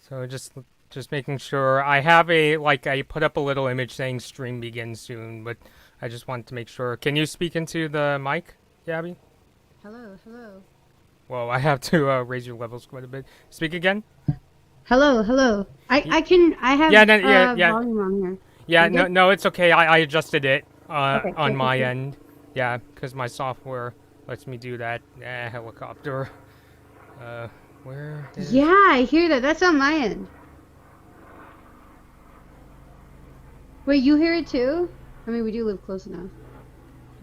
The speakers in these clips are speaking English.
So just making sure I have I put up a little image saying stream begins soon, but I just wanted to make sure. Can you speak into the mic, Gabby? Hello, hello. Well, I have to raise your levels quite a bit. Speak again. Hello, hello. Y- I have Yeah, no, yeah, yeah, volume on here. yeah. We're No, good? no, it's okay. I adjusted it Okay, on cool, cool, my cool. end. Yeah, because my software lets me do that. Helicopter. Uh, where is? Yeah, I hear that. That's on my end. Wait, you hear it too? I mean, we do live close enough.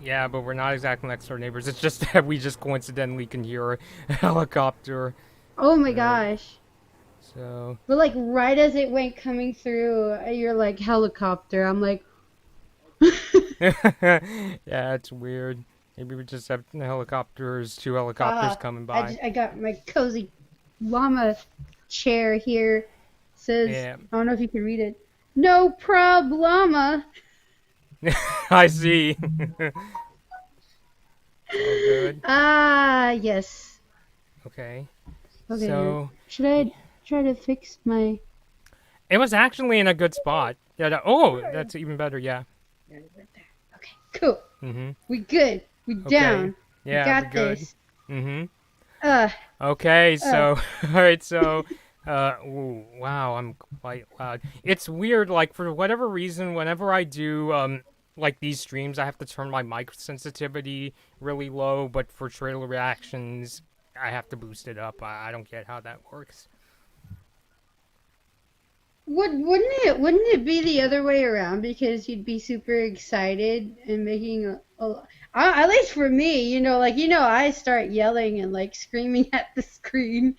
Yeah, but we're not exactly next door neighbors. It's just that we just coincidentally can hear a helicopter. Oh my Uh, gosh. so But like right as it went coming through, you're like helicopter. I'm like, yeah, it's weird. Maybe we just have helicopters, two helicopters ah, coming by. I got my cozy llama chair here. Says, Yeah, I don't know if you can read it. No problema. I see. It's all good. Ah, yes. Okay, Okay. so Should I try to fix my? it was actually in a good spot. Yeah. Oh, Right that's even better. Yeah. there. Okay, cool. Mhm. We good. We Okay. down. We Yeah, we're got good. this. Mhm. Uh, Okay, uh. so all right, so ooh, wow, I'm quite loud. It's weird, like for whatever reason, whenever I do like these streams, I have to turn my mic sensitivity really low, but for trailer reactions, I have to boost it up. I don't get how that works. Wouldn't it be the other way around because you'd be super excited and making at least for me, like I start yelling and like screaming at the screen.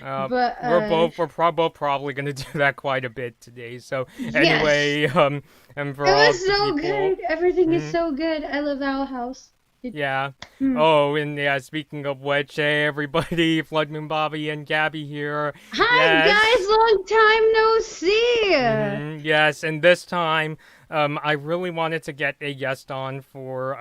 Uh, But both probably gonna do that quite a bit today. So yes. anyway, and for It all was the so people. good. Everything is Mhm. so good. I love Owl House. Yeah. Hmm. Oh, and yeah, speaking of which, hey everybody, Floodmoon Bobby and Gabby here. Hi Yes. guys, long time no see. Yes, and this time, I really wanted to get a guest on for,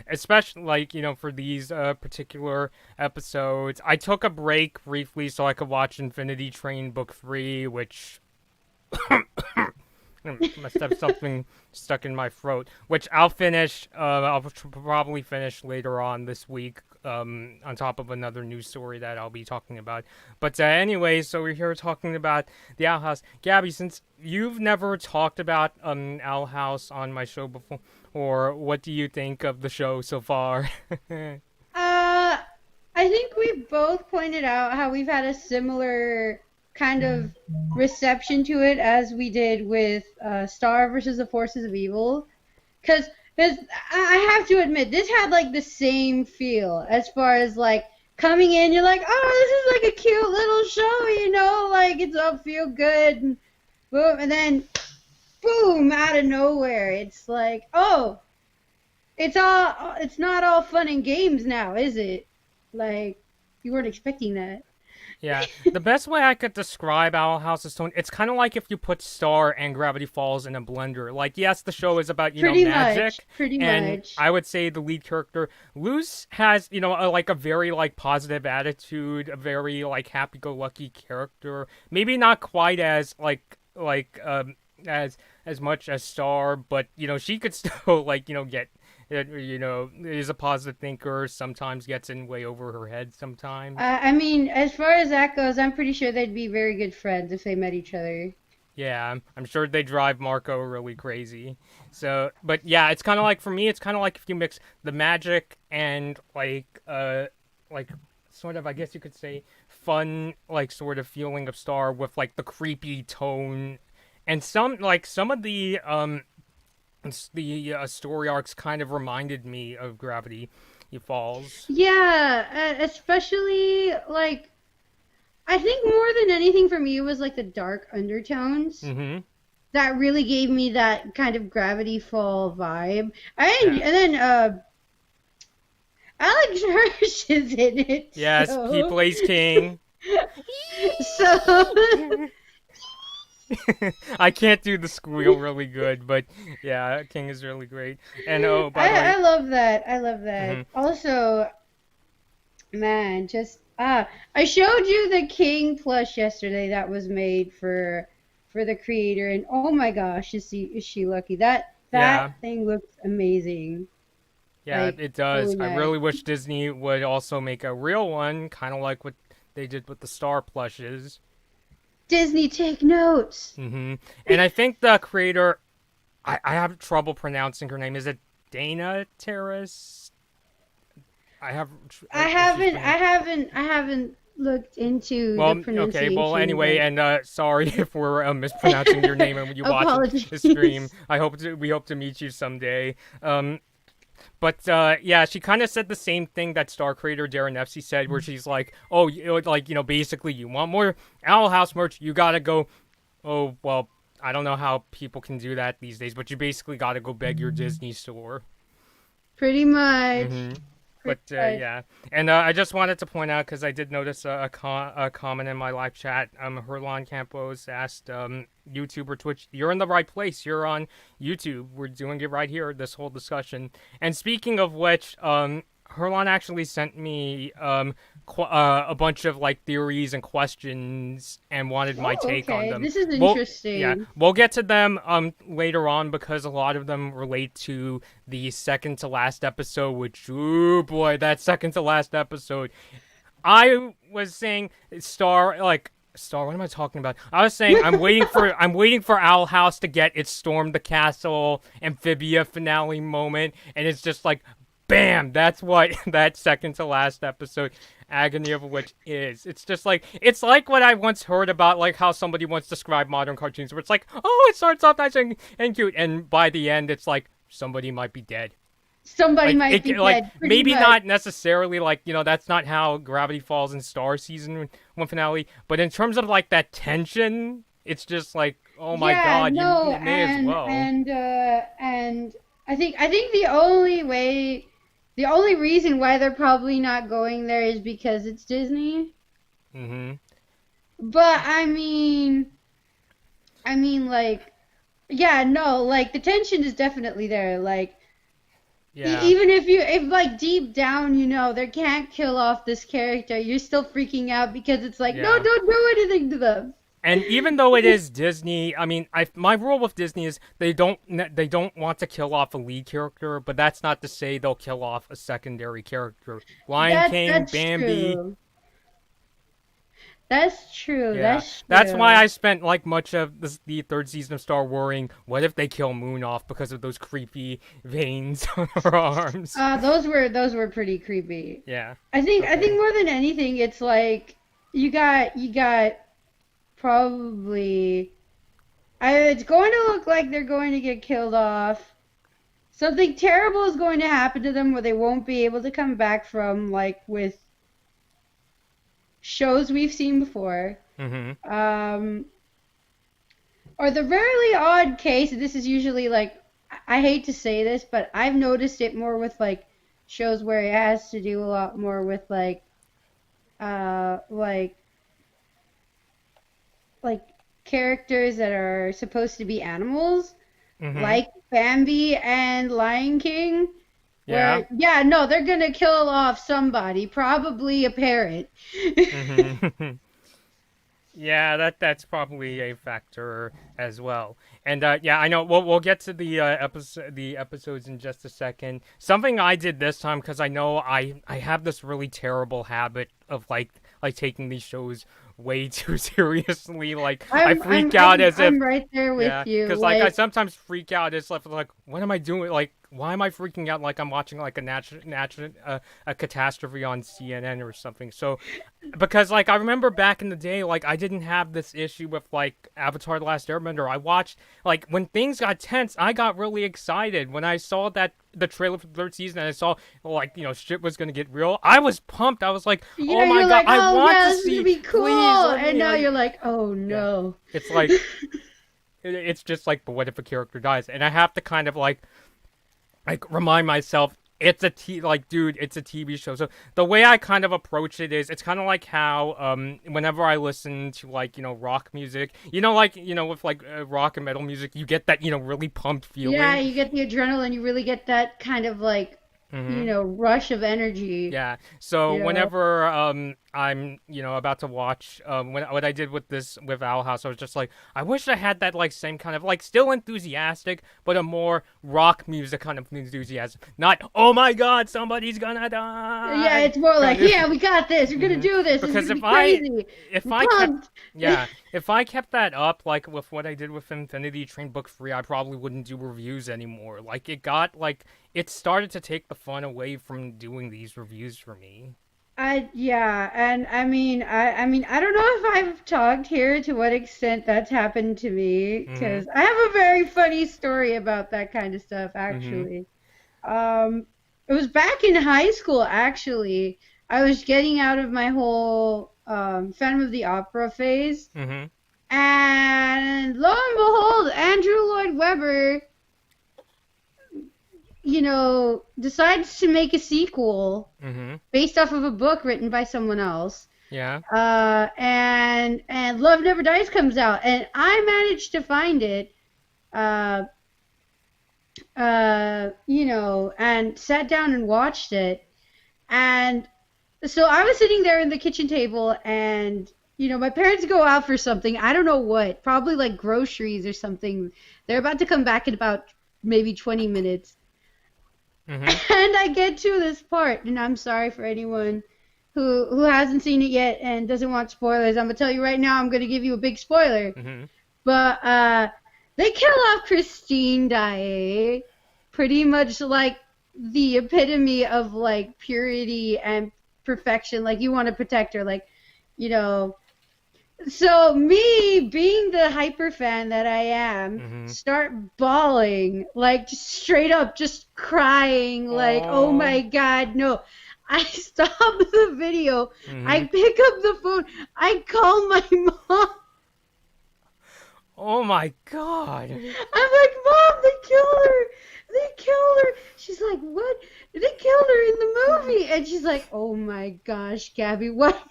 especially like, for these, particular episodes. I took a break briefly so I could watch Infinity Train Book 3, which must have something stuck in my throat, which I'll finish. I'll probably finish later on this week. On top of another news story that I'll be talking about. But anyway, so we're here talking about the Owl House. Gabby, since you've never talked about Owl House on my show before, or what do you think of the show so far? Uh, I think we both pointed out how we've had a similar kind of reception to it as we did with Star versus the Forces of Evil. Because I have to admit, this had like the same feel as far as like coming in, you're like, oh, this is like a cute little show, like it's all feel good. And boom, and then boom, out of nowhere, it's like, oh, it's not all fun and games now, is it? Like you weren't expecting that. Yeah, the best way I could describe Owl House's tone, it's kind of like if you put Star and Gravity Falls in a blender. Like, yes, the show is about, Pretty much, magic, pretty and much. I would say the lead character, Luce, has, like a very, like, positive attitude, a very, like, happy-go-lucky character. Maybe not quite as, as much as Star, but, she could still, like, get that is a positive thinker, sometimes gets in way over her head sometimes. I mean, as far as that goes, I'm pretty sure they'd be very good friends if they met each other. Yeah, I'm sure they drive Marco really crazy. So, but yeah, it's kind of like for me, it's kind of like if you mix the magic and like sort of, I guess you could say, fun, like sort of feeling of Star with like the creepy tone, and some of the story arcs kind of reminded me of Gravity Falls. Yeah, especially like I think more than anything for me was like the dark undertones Mm-hmm. that really gave me that kind of Gravity Fall vibe. Yeah. And then Alex Hirsch is in it, Yes, he so plays King. so I can't do the squeal really good, but yeah, King is really great. And oh, by the I way, love that. I love that. mhm, Also, man, just Ah, I showed you the King plush yesterday that was made for the creator, and oh my gosh, is she lucky? That Yeah, thing looks amazing. yeah, Like it does. really I nice. really wish Disney would also make a real one, kind of like what they did with the Star plushes. Disney, take notes. And I think the creator, I have trouble pronouncing her name. Is it Dana Terrace? I have, I if she's haven't, I pronounced. haven't, I haven't looked into the Well, okay. Well, pronunciation, anyway, but and sorry if we're mispronouncing your name and when you watch the stream. apologies. We hope to meet you someday. But yeah, she kind of said the same thing that Star creator Darren Epsey said, where she's like, "Oh, basically, you want more Owl House merch? You gotta go. Oh, well, I don't know how people can do that these days, but you basically gotta go beg your Disney store." Pretty much. Mm-hmm. Pretty But much. yeah, and I just wanted to point out because I did notice a comment in my live chat. Herlon Campos asked YouTube or Twitch, "You're in the right place. You're on YouTube. We're doing it right here. This whole discussion." And speaking of which, Herlon actually sent me a bunch of like theories and questions and wanted my Oh, take on okay. them. This is Well, yeah, interesting. we'll get to them later on because a lot of them relate to the second to last episode, which, oh boy, that second to last episode. I was saying Star, what am I talking about? I was saying I'm waiting for Owl House to get its Storm the Castle Amphibia finale moment, and it's just like bam, that's what that second to last episode Agony of a Witch is. It's like what I once heard about like how somebody once described modern cartoons where it's like, oh, it starts off nice and cute, and by the end it's like somebody might be dead. Somebody Like might it be like dead, pretty maybe much. not necessarily like, that's not how Gravity Falls in Star season 1 finale, but in terms of like that tension, it's just like, oh my Yeah, god, you no, may as well. and I think the only reason why they're probably not going there is because it's Disney. Mhm. But I mean like yeah, no, like the tension is definitely there. Like Yeah. even if like deep down they can't kill off this character, you're still freaking out because it's like no, Yeah. don't do anything to them. And even though it is Disney, I mean, my rule with Disney is they don't want to kill off a lead character, but that's not to say they'll kill off a secondary character. Lion That King, that's Bambi, true. That's true. yeah. That's That's why true. I spent like much of the third season of Star worrying, what if they kill Moon off because of those creepy veins on her arms? Those were pretty creepy. Yeah. I think Okay. more than anything, it's like you got probably it's going to look like they're going to get killed off. Something terrible is going to happen to them where they won't be able to come back from, like with shows we've seen before. Mhm. Um, or the rarely odd case, this is usually like, I hate to say this, but I've noticed it more with like shows where it has to do a lot more with uh like like characters that are supposed to be animals, Mhm. like Bambi and Lion King, Yeah. where yeah, no, they're gonna kill off somebody, probably a parrot. Mhm. Yeah, that's probably a factor as well. And yeah, I know we'll get to the episodes in just a second. Something I did this time because I know I have this really terrible habit of like taking these shows way too seriously. Like I I'm freak I'm out I'm as if I'm right there with yeah, you. because like I Like sometimes freak out as if like what am I doing? Like why am I freaking out like I'm watching like a catastrophe on CNN or something? So because like I remember back in the day, like I didn't have this issue with like Avatar: The Last Airbender. I watched like when things got tense, I got really excited when I saw that the trailer for the third season and I saw like shit was gonna get real. I was pumped. I was like, yeah, oh my you're god, like, I oh want yeah, to this is gonna see. be Please cool, let and me now like you're like, oh yeah. no. It's like it's just like, but what if a character dies? And I have to kind of like remind myself it's like dude, it's a TV show. So the way I kind of approach it is it's kind of like how whenever I listen to like rock music, like with like rock and metal music, you get that really pumped Yeah, feeling. you get the adrenaline, you really get that kind of like, Mhm. rush of energy. Yeah. So You know? whenever I'm, about to watch. When what I did with Owl House, I was just like, I wish I had that like same kind of like still enthusiastic, but a more rock music kind of enthusiasm. Not, oh my God, somebody's gonna Yeah, die. it's more like, Kind of. yeah, we got this. We're gonna do this. This is Because gonna be crazy. if We're I kept, pumped. yeah, if I kept that up, like with what I did with Infinity Train Book 3, I probably wouldn't do reviews anymore. Like it started to take the fun away from doing these reviews for me. Yeah, and I mean, I don't know if I've talked here to what extent that's happened to me, Mhm. because I have a very funny story about that kind of stuff, Mhm. actually. Um, it was back in high school, actually. I was getting out of my whole Phantom of the Opera phase, Mhm. and lo and behold, Andrew Lloyd Webber, decides to make a sequel Mhm. based off of a book written by someone else. Yeah. And Love Never Dies comes out, and I managed to find it, uh, and sat down and watched it. And so I was sitting there in the kitchen table, and my parents go out for something. I don't know what, probably like groceries or something. They're about to come back in about maybe 20 minutes. Mhm. And I get to this part, and I'm sorry for anyone who hasn't seen it yet and doesn't want spoilers. I'm gonna tell you right now. I'm gonna give you a big spoiler, Mhm. but they kill off Christine Daae, pretty much like the epitome of like purity and perfection. Like you want to protect her, like you know. So me being the hyper fan that I am, Mhm. start bawling, like just straight up, just crying, like, oh Oh. my God, no. I stop the video. I Mhm. pick up the phone. I call my mom. Oh my God. I'm like, Mom, they killed her. They killed her. She's like, what? They killed her in the movie. And she's like, oh my gosh, Gabby, why are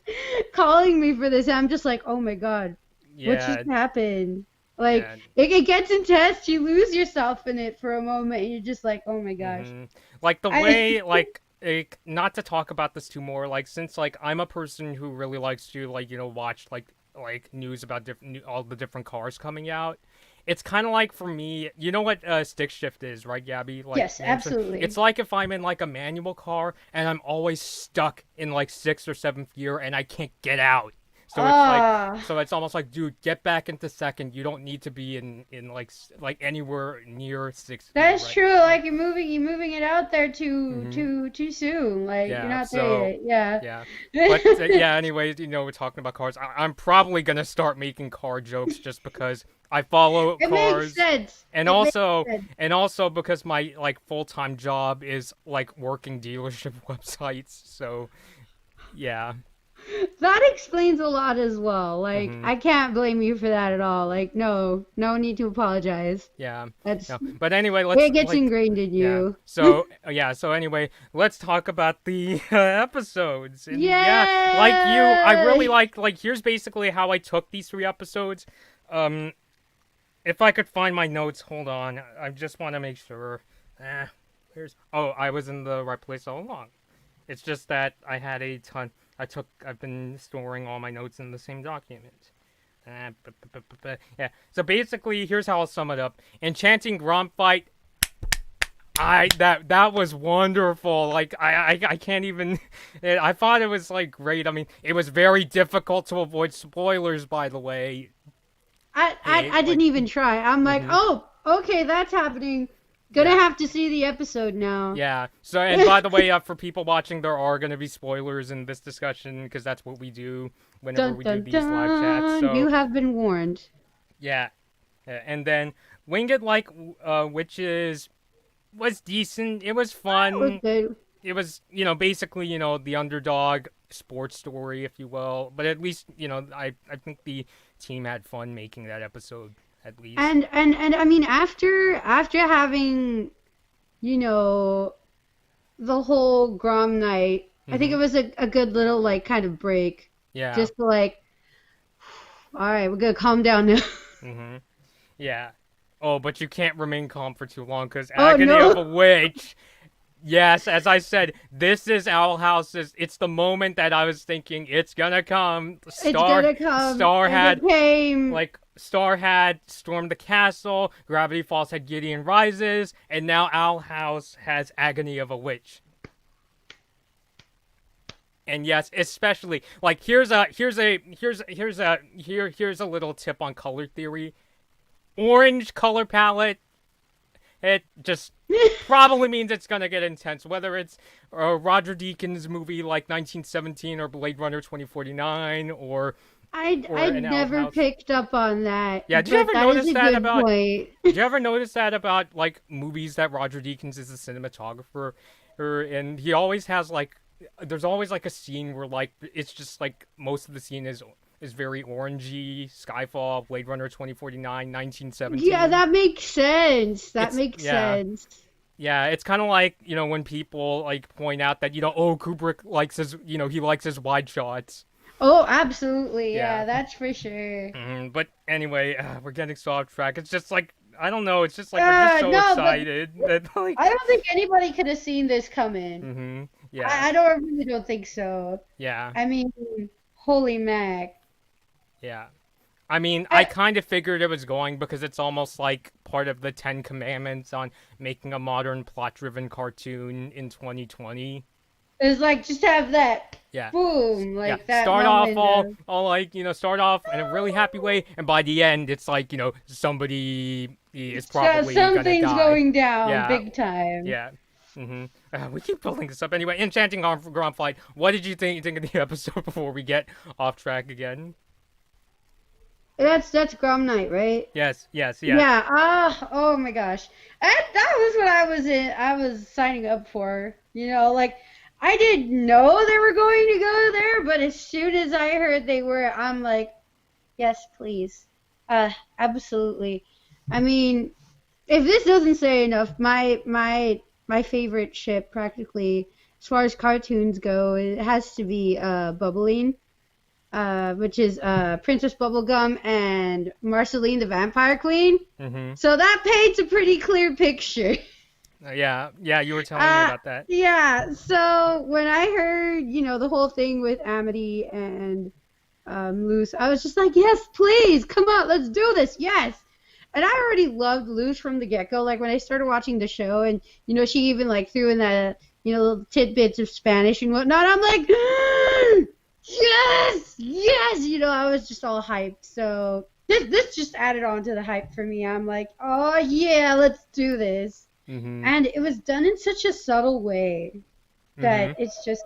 you calling me for this? And I'm just like, oh my God, what just Yeah. happened? Like, Yeah. it gets intense. You lose yourself in it for a moment, and you're just like, oh my gosh. Like the I way not to talk about this too more, like since like I'm a person who really likes to like watch like news about all the different cars coming out. It's kind of like for me, you know what stick shift is, right, Gabby? Like yes, names. It's absolutely. like if I'm in like a manual car and I'm always stuck in like sixth or seventh gear and I can't get out. So it's like, Ah, so it's almost like, dude, get back into second. You don't need to be in like anywhere near sixth gear, that's right? true. Like you're moving it out there too Mm-hmm. too too soon. Like you're Yeah. not So there yet. yeah, but Yeah. yeah. Anyways, we're talking about cars. I'm probably gonna start making car jokes just because I follow It makes cars, sense. and It makes also sense. because my like full time job is like working dealership websites. So yeah. That explains a lot as well. Like Mm-hmm. I can't blame you for that at all. Like no need to apologize. Yeah. That's No. But anyway, let's it gets like ingrained in yeah. you. So yeah. So anyway, let's talk about the episodes. And yeah, like you, I really Yay! like. Here's basically how I took these 3 episodes. Um, if I could find my notes, hold on. I just want to make sure. Here's. Oh, I was in the right place all along. It's just that I had a ton. I've been storing all my notes in the same document. Yeah. So basically, here's how I'll sum it up. Enchanting Grom Fright. That was wonderful. Like I can't even. I thought it was like great. I mean, it was very difficult to avoid spoilers. By the way, I like. didn't even try. I'm like, Mhm. oh, okay, that's happening. Gonna Yeah. have to see the episode now. Yeah. So, and by the way, for people watching, there are going to be spoilers in this discussion because that's what we do whenever Dun we do dun these live chats. dun. You So, have been warned. yeah. And then Winged Like Witches was decent. It was That was fun. good. It was, basically, the underdog sports story, if you will. But at least, I think the team had fun making that episode, at least. And I mean after having you know the whole Grom night, I think Mm-hmm. it was a good little like kind of break, Yeah. just to like, all right, we're gonna calm down now. Mm-hmm. Yeah. Oh, but you can't remain calm for too long because Oh Agony of a no! Witch. Yes, as I said, this is Owl House's. It's the moment that I was thinking it's gonna come. It's gonna come, Star and it had came. Star had stormed the castle. Gravity Falls had Gideon Rises, and now Owl House has Agony of a Witch. And yes, especially like here's a little tip on color theory. Orange color palette, it just probably means it's gonna get intense. Whether it's Roger Deakins' movie like 1917 or Blade Runner 2049 or I'd an Owl never House. picked up on that. Yeah, But that is a good point. did you ever notice that about like movies that Roger Deakins is a cinematographer, and he always has like there's always like a scene where like it's just like most of the scene is very orangey. Skyfall, Blade Runner 2049, 1917. Yeah, that makes sense. That It's makes yeah. sense. Yeah, it's kind of like, when people like point out that, oh, Kubrick likes his, he likes his wide shots. Oh, absolutely. Yeah. Yeah, that's for sure. But anyway, we're getting so off track. It's just like, I don't know, it's just like we're just so No, excited that like I don't think anybody could have seen this coming. Yeah. I really don't think so. Yeah. I mean, holy mac. Yeah. I mean, I kind of figured it was going because it's almost like part of the 10 Commandments on making a modern plot-driven cartoon in 2020. It's like just have that Yeah. boom, like that Start off moment all like, start off in a really happy way, and by the end, it's like, somebody is probably gonna something's die. going down Yeah. big time. Yeah. We keep building this up anyway. Enchanting Grom Fright. What did you think of the episode before we get off track again? That's Grom Knight, right? Yes. Yeah. Oh my gosh. That was what I was signing up for. Like I didn't know they were going to go there, but as soon as I heard they were, I'm like, yes, please. Absolutely. I mean, if this doesn't say enough, my favorite ship practically as far as cartoons go, it has to be Bubbling. Which is Princess Bubblegum and Marceline the Vampire Queen. So that paints a pretty clear picture. Yeah, you were telling me about that. Yeah, so when I heard, the whole thing with Amity and Luce, I was just like, yes, please, come on, let's do this, yes. And I already loved Luce from the get-go. Like, when I started watching the show and, she even, like, threw in the, little tidbits of Spanish and whatnot, I'm like, yes! I was just all hyped. So this just added on to the hype for me. I'm like, oh yeah, let's do this. And it was done in such a subtle way that it's just,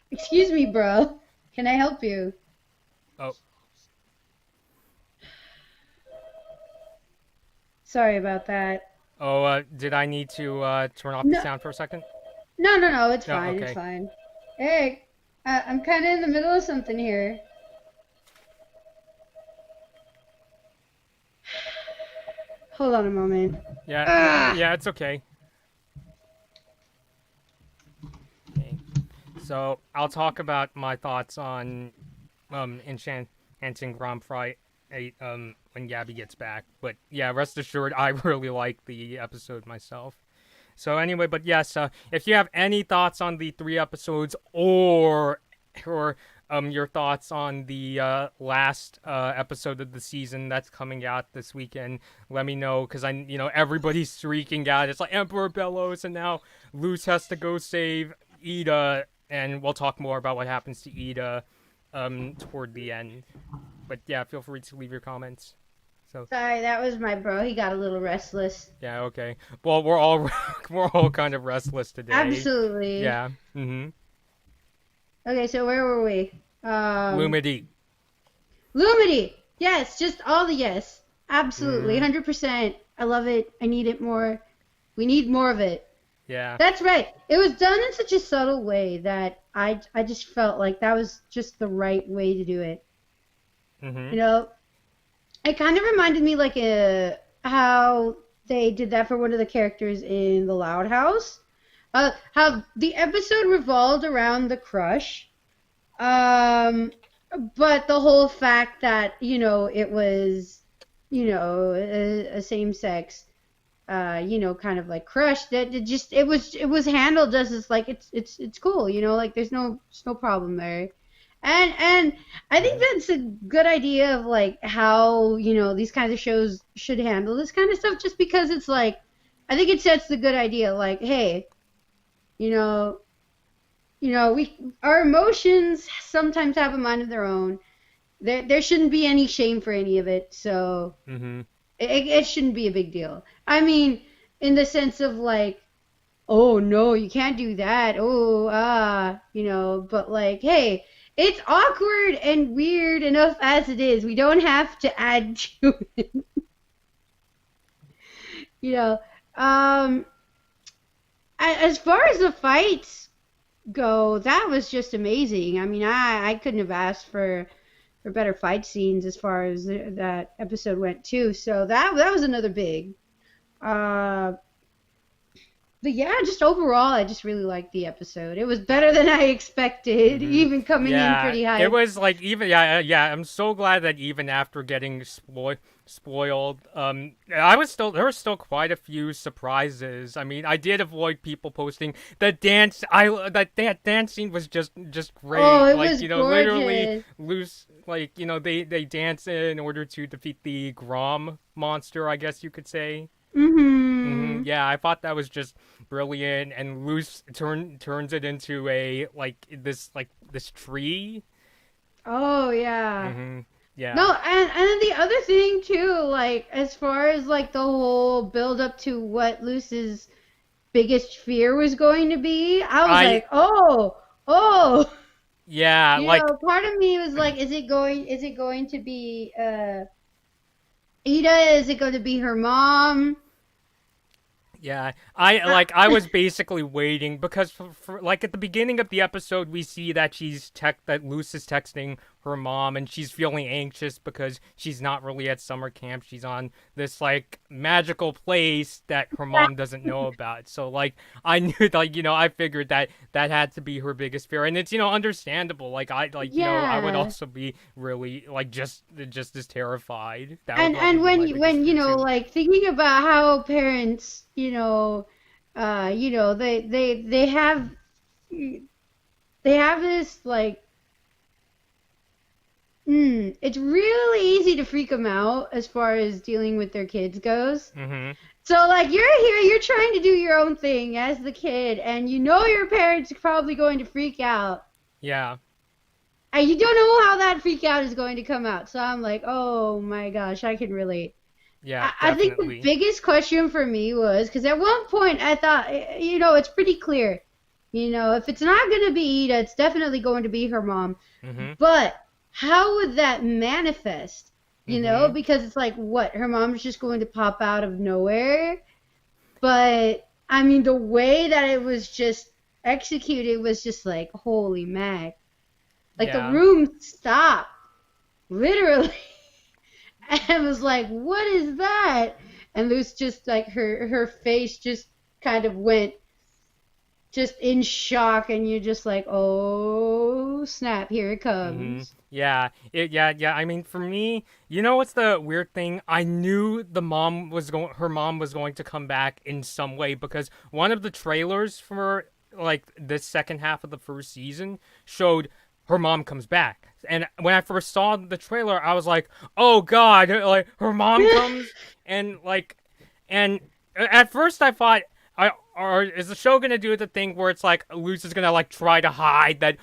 excuse me, bro. Can I help you? Oh. Sorry about that. Oh, did I need to turn off the sound for a second? No, it's fine. Okay. It's fine. Hey. I'm kind of in the middle of something here. Hold on a moment. Yeah, it's okay. So I'll talk about my thoughts on Enchanting Grom Fright when Gaby gets back. But yeah, rest assured, I really like the episode myself. So anyway, but yes, if you have any thoughts on the 3 episodes or your thoughts on the last episode of the season that's coming out this weekend, let me know, because everybody's freaking out. It's like Emperor Belos, and now Luce has to go save Ida, and we'll talk more about what happens to Ida toward the end. But yeah, feel free to leave your comments. So. Sorry, that was my bro. He got a little restless. Yeah, okay. Well, we're all kind of restless today. Absolutely. Yeah. Okay, so where were we? Lumity. Yes, just all the yes. Absolutely, 100%. I love it. I need it more. We need more of it. Yeah. That's right. It was done in such a subtle way that I just felt like that was just the right way to do it. It kind of reminded me like how they did that for one of the characters in The Loud House. How the episode revolved around the crush. But the whole fact that, it was, a same-sex kind of like crushed. That it was handled just as like it's cool, like there's no problem there. And I think Mhm. that's a good idea of like how, these kinds of shows should handle this kind of stuff, just because it's like I think it sets the good idea, like, hey, you know, we our emotions sometimes have a mind of their own. There shouldn't be any shame for any of it. So Mhm. it shouldn't be a big deal. I mean, in the sense of like, oh no, you can't do that. Oh, but like, hey, it's awkward and weird enough as it is. We don't have to add to it, you know. Um, as far as the fights go, that was just amazing. I mean, I couldn't have asked for better fight scenes as far as that episode went too. So that was another big. Uh, but yeah, just overall, I just really liked the episode. It was better than I expected, Mhm. even coming in Yeah, pretty it high. was like even yeah. I'm so glad that even after getting spoiled, I was still there were still quite a few surprises. I mean, I did avoid people posting the dance. That dance scene was just Oh, great. it Like was literally gorgeous. loose. Like they dance in order to defeat the Grom monster. I guess you could say. Mhm. Yeah, I thought that was just brilliant, and Luce turns it into a this tree. Oh yeah. Yeah, No, and then the other thing too, like as far as like the whole build up to what Luce's biggest fear was going to be, I was I like, oh. yeah like Part of me was like, is it going to be Ida? Is it going to be her mom? Yeah, Uh, I was basically waiting because for like at the beginning of the episode we see that that Luce is texting her mom and she's feeling anxious because she's not really at summer camp. She's on this like magical place that her mom doesn't know about. So like I knew like I figured that that had to be her biggest fear, and it's understandable. Like I would yeah. also be really like just as terrified. That would probably And be when my biggest fear too. like thinking about how parents, they have this like, it's really easy to freak them out as far as dealing with their kids goes. Mhm. So like you're here, you're trying to do your own thing as the kid, and your parents are probably going to freak out, Yeah. and you don't know how that freak out is going to come out. So I'm like, oh my gosh, I can relate. Yeah, I think the definitely. biggest question for me was because at one point I thought, it's pretty clear. If it's not going to be Ida, it's definitely going to be her mom. Mhm. But how would that manifest? Mhm. Because it's like, what? Her mom's just going to pop out of nowhere? But I mean, the way that it was just executed was just like, holy mac. Like the Yeah. room stopped, literally. And was like, "What is that?" And Luce just like her face just kind of went just in shock, and you're just like, "Oh snap! Here it Mhm. comes." Yeah. Yeah. I mean, for me, you know what's the weird thing? I knew her mom was going to come back in some way because one of the trailers for like the second half of the first season showed her mom comes back. And when I first saw the trailer, I was like, "Oh god, like her mom comes?" And like and at first I thought or is the show gonna do the thing where it's like Luce is gonna like try to hide that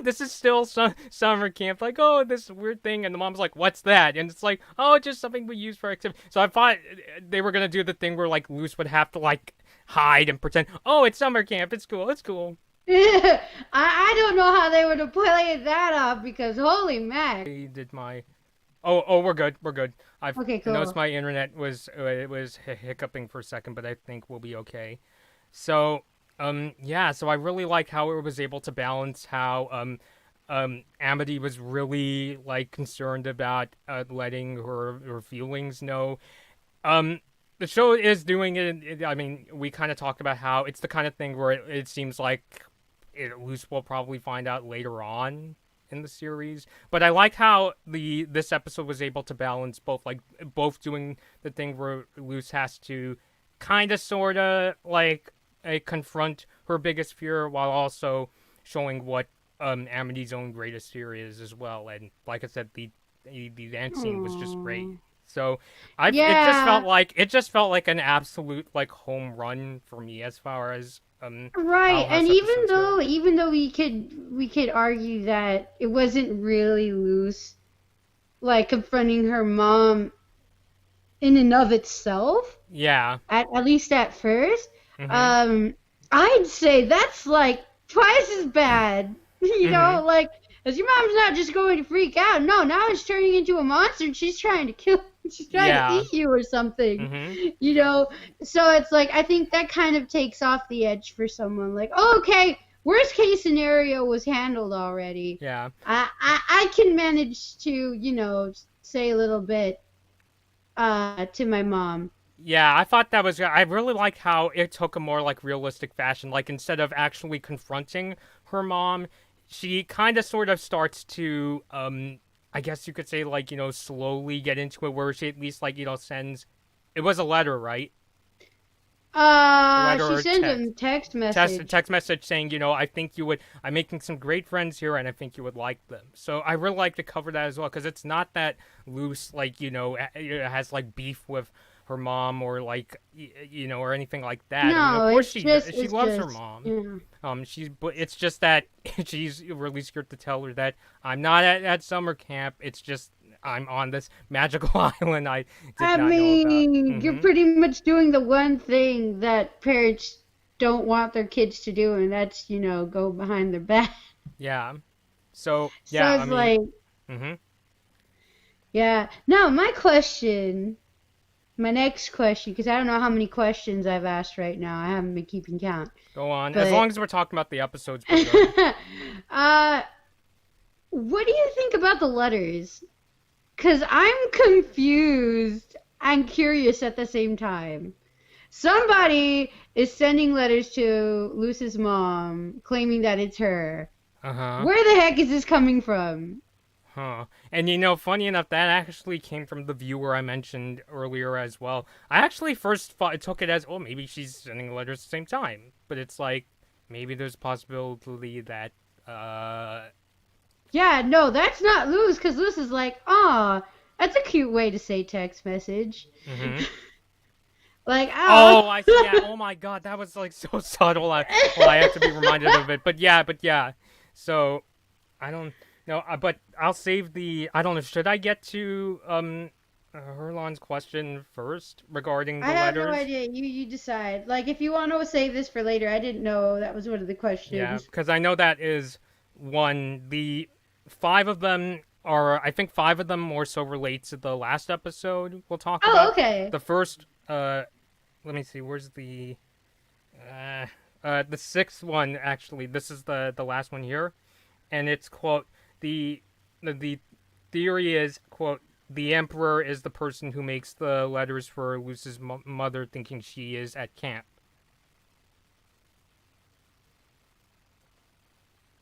this is still summer camp, like this weird thing, and the mom's like what's that, and it's like just something we use for activity. So I thought they were gonna do the thing where like Luce would have to like hide and pretend it's summer camp, it's cool. I don't know how they would have played that off because holy mac. I did my oh we're good. Okay, I noticed cool. my internet was it was hiccuping for a second, but I think we'll be okay. So, yeah, so I really like how it was able to balance how Amity was really like concerned about letting her feelings know. Um, the show is doing it. I mean, we kind of talked about how it's the kind of thing where it seems like Luce will probably find out later on in the series. But I like how this episode was able to balance both doing the thing where Luce has to kind of, sort of, like, confront her biggest fear while also showing what Amity's own greatest fear is as well. And like I said, the dance scene was just great. Aw. So Yeah, it just felt like an absolute like home run for me as far as right. Owl And House episodes go. even though we could argue that it wasn't really loose, like confronting her mom in and of itself, Yeah. at least at first, Mhm. um, I'd say that's like twice as bad. You Mhm. know, like, as your mom's not just going to freak out. No, now it's turning into a monster and she's trying to kill, she's trying to Yeah. eat you or something. Mhm. You know, so it's like, I think that kind of takes off the edge for someone. Like, oh, okay, worst case scenario was handled already. Yeah. I can manage to, say a little bit to my mom. Yeah, I thought that was. I really like how it took a more like realistic fashion. Like instead of actually confronting her mom, she kind of sort of starts to, I guess you could say, like, slowly get into it, where she at least, like, sends. It was a letter, right? A letter She or sends text. a text message. Text message saying, I think you would. I'm making some great friends here, and I think you would like them. So I really like to cover that as well, because it's not that loose, like, it has like beef with her mom, or like, or anything like that. I mean, of No, course she it's loves her just, mom. But it's just that she's really scared to tell her that I'm not at summer camp. It's just I'm on this magical island I did I not know about. mean, you're Mm-hmm. pretty much doing the one thing that parents don't want their kids to do, and that's, go behind their back. Yeah. So So yeah, I it's mean. like, Mm-hmm. yeah. No, my next question, because I don't know how many questions I've asked right now. I haven't been keeping count. Go on. As But, long as we're talking about the episodes, we're good. uh, what do you think about the letters? Because I'm confused and curious at the same time. Somebody is sending letters to Luce's mom claiming that it's her. Uh huh. Where the heck is this coming from? Huh. And funny enough, that actually came from the viewer I mentioned earlier as well. I actually first took it as, oh, maybe she's sending letters at the same time. But it's like, maybe there's a possibility that, Yeah, no, that's not Luce, because Luce is like, aw, that's a cute way to say text message. mm-hmm. Like, Oh, I see. Yeah. oh. Oh my God, that was like so subtle. I have to be reminded of it. But yeah. So I don't know, but I'll save the. I don't know. Should I get to Herlon's question first regarding I the have no letters? idea. You decide. Like, if you want to save this for later, I didn't know that was one of the Yeah, questions. because I know that is one. The five of them are. I think five of them more so relate to the last episode we'll talk Oh, about. okay. The first. Let me see. Where's the sixth one? Actually, this is the last one here, and it's quote the the theory is quote the emperor is the person who makes the letters for Luce's mother, thinking she is at camp.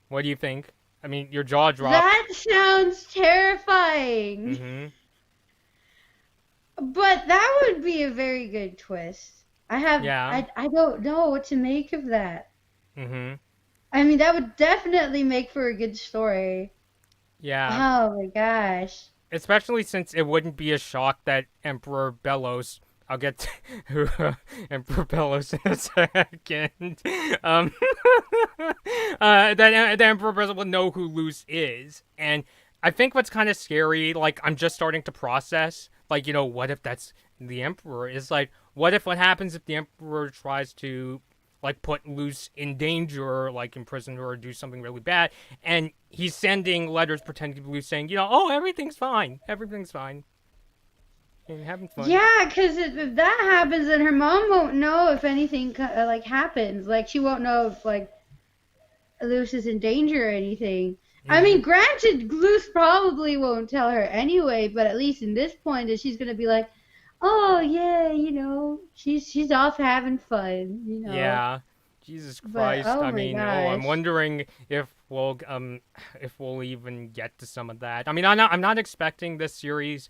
What do you think? I mean, your jaw dropped. That sounds terrifying. Mm-hmm. But that would be a very good twist. Yeah. I don't know what to make of that. Mm-hmm. I mean, that would definitely make for a good story. Yeah. Oh my gosh. Especially since it wouldn't be a shock that Emperor Belos. I'll get to Emperor Belos in a second. Um, that the Emperor Belos would know who Luce is, and I think what's kind of scary, like I'm just starting to process, like what if that's the Emperor? Is like, what if what happens if the Emperor tries to like put Luce in danger, or like imprison her, or do something really bad, and he's sending letters pretending to be Luce, saying, everything's fine, and having fun. Yeah, because if that happens, then her mom won't know if anything like happens. Like, she won't know if like Luce is in danger or anything. I Mm-hmm. mean, granted, Luce probably won't tell her anyway, but at least in this point, is she's gonna be like, "Oh yeah, she's off having fun." Yeah. Jesus But Christ. oh I my mean, I'm gosh, wondering if we'll even get to some of that. I mean, I'm not expecting this series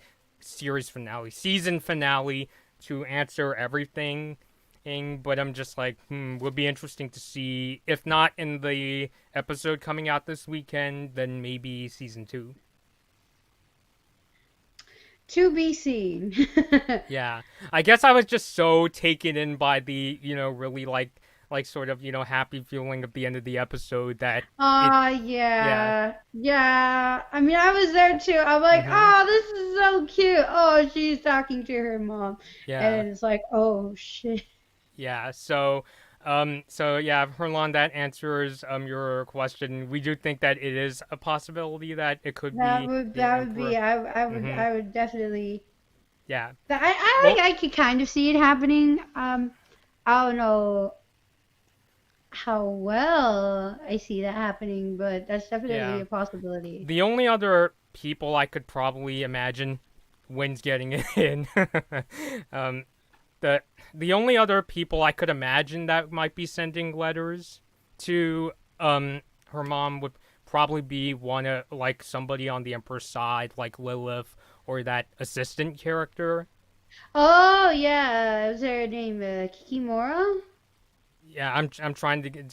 finale, season finale to answer everything. but I'm just like, would be interesting to see. If not in the episode coming out this weekend, then maybe season 2. To be seen. Yeah, I guess I was just so taken in by the, really like sort of, happy feeling at the end of the episode that it, yeah, Yeah. Yeah. I mean, I was there too. I'm like, mm-hmm, oh, this is so cute. Oh, she's talking to her mom. yeah, And it's like, oh, shit. yeah. So yeah, Herlon, that answers your question. We do think that it is a possibility that it could be the That would be, Emperor. Mm-hmm. I would definitely, Yeah. I Well, like, I could kind of see it happening. I don't know how well I see that happening, but that's definitely yeah. a possibility. The only other people I could probably imagine Wynn's getting it in. um, the the only other people I could imagine that might be sending letters to her mom would probably be one of like somebody on the Emperor's side, like Lilith or that assistant character. Oh, yeah. Was there a name? Kikimora? Yeah, I'm trying to get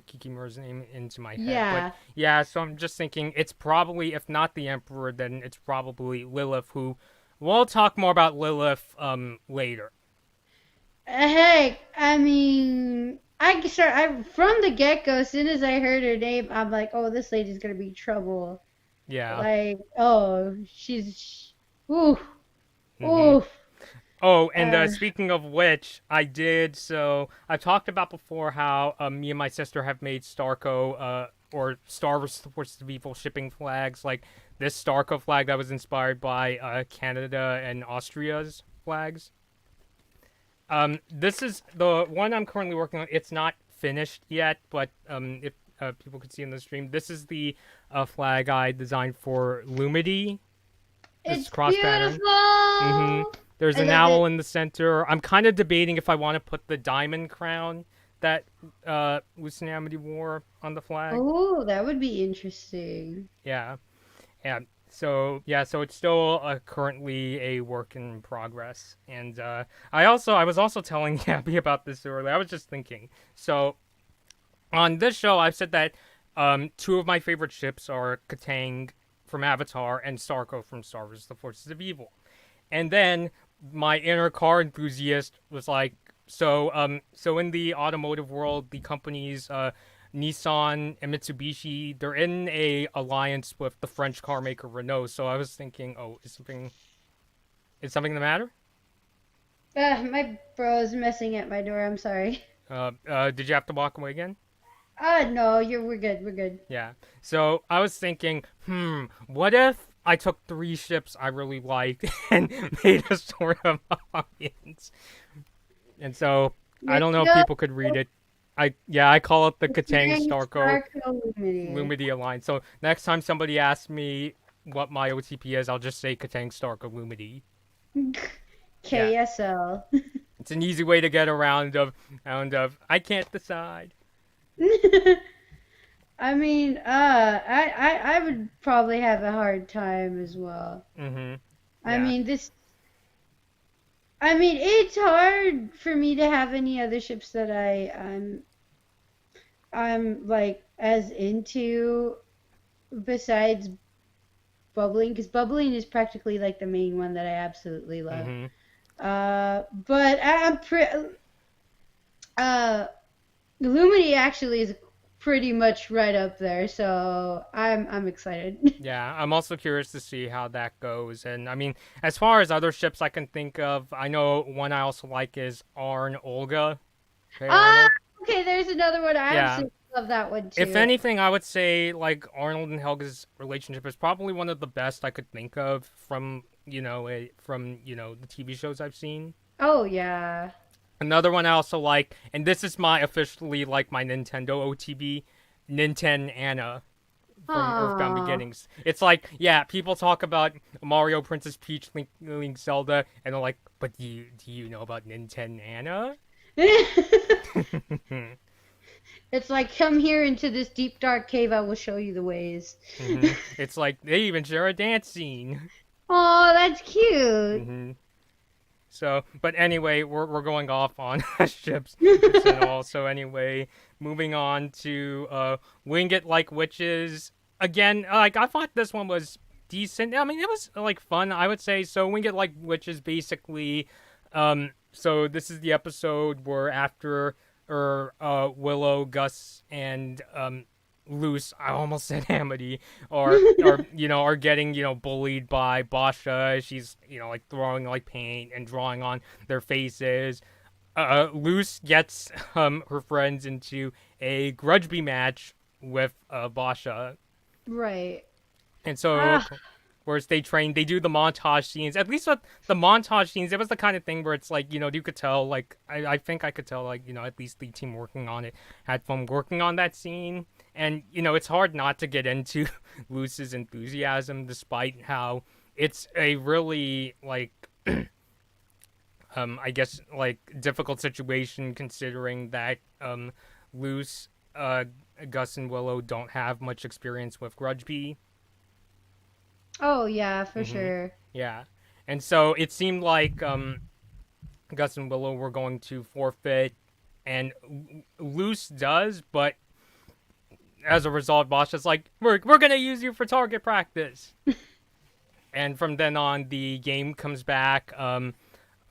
Kikimura's name into my head, but Yeah. yeah, so I'm just thinking it's probably if not the Emperor, then it's probably Lilith. Who we'll talk more about Lilith later. Heck, I mean, from the get-go, as soon as I heard her name, I'm like, oh, this lady's gonna be trouble. Yeah. Like, oh, oof, Mm-hmm. oof. Oh, and Uh, speaking of which, I did. So I talked about before how me and my sister have made Starco or Star Wars Forces of Evil shipping flags, like this Starco flag that was inspired by Canada and Austria's flags. This is the one I'm currently working on. It's not finished yet, but if people could see in the stream, this is the flag I designed for Lumity. This it's cross pattern. beautiful. Mm-hmm. There's I an love owl it. in the center. I'm kind of debating if I want to put the diamond crown that Lucien Amity wore on the flag. Oh, that would be interesting. Yeah, yeah. So it's still currently a work in progress. And I was also telling Gabby about this earlier. I was just thinking. So on this show, I've said that two of my favorite ships are Katang from Avatar and Starko from Star Wars: The Forces of Evil. And then my inner car enthusiast was like, so in the automotive world, the companies Nissan and Mitsubishi, they're in a alliance with the French car maker Renault. So I was thinking, oh, is something the matter? My bro's messing at my door. I'm sorry. Did you have to walk away again? No, we're good. We're good. Yeah. So I was thinking, what if I took 3 ships I really liked and made a sort of audience? And so I don't know if people could read it. I call it the Katang Starco Lumity Alliance. So next time somebody asks me what my OTP is, I'll just say Katang Starco Lumity. Yeah. KSL. It's an easy way to get around of I can't decide. I mean, I would probably have a hard time as well. Mhm. I Yeah. mean, I mean, it's hard for me to have any other ships that I'm like as into besides bubbling, because bubbling is practically like the main one that I absolutely love. Mhm. But uh, Lumity actually is pretty much right up there, so I'm excited. Yeah, I'm also curious to see how that goes. And I mean, as far as other ships I can think of, I know one I also like is Arn Olga. Okay, Ah, Arnold. okay, there's another one. I Yeah. absolutely love that one If too. anything, I would say like Arnold and Helga's relationship is probably one of the best I could think of from the TV shows I've seen. Oh yeah. Another one I also like, and this is my officially like my Nintendo OTB, Ninten Anna from Earthbound Aw. Beginnings. It's like, yeah, people talk about Mario, Princess Peach, Link Zelda, and they're like, but do you know about Ninten Anna? It's like, come here into this deep dark cave. I will show you the ways. It's like they even share a dance scene. Oh, that's cute. hmm So, but anyway, we're going off on ships and all. So anyway, moving on to Wing It Like Witches. Again, like I thought this one was decent. I mean, it was like fun, I would say. So Wing It Like Witches basically. So this is the episode where after Willow, Gus, and Loose, I almost said Amity, are getting bullied by Basha. She's like throwing like paint and drawing on their faces. Loose gets her friends into a Grudgby match with Basha, Right. and so Ah, whereas they do the montage scenes. At least with the montage scenes, it was the kind of thing where it's like, you could tell, like, I think I could tell, like, at least the team working on it had fun working on that scene. And, it's hard not to get into Luce's enthusiasm, despite how it's a really, like, I guess, like, difficult situation considering that, Luce, Gus, and Willow don't have much experience with Grudgby. oh yeah, for hmm sure. Yeah. And so it seemed like Gus and Willow were going to forfeit, and Luce does, but as a result, Bosch is like, we're going to use you for target practice. And from then on, the game comes back. I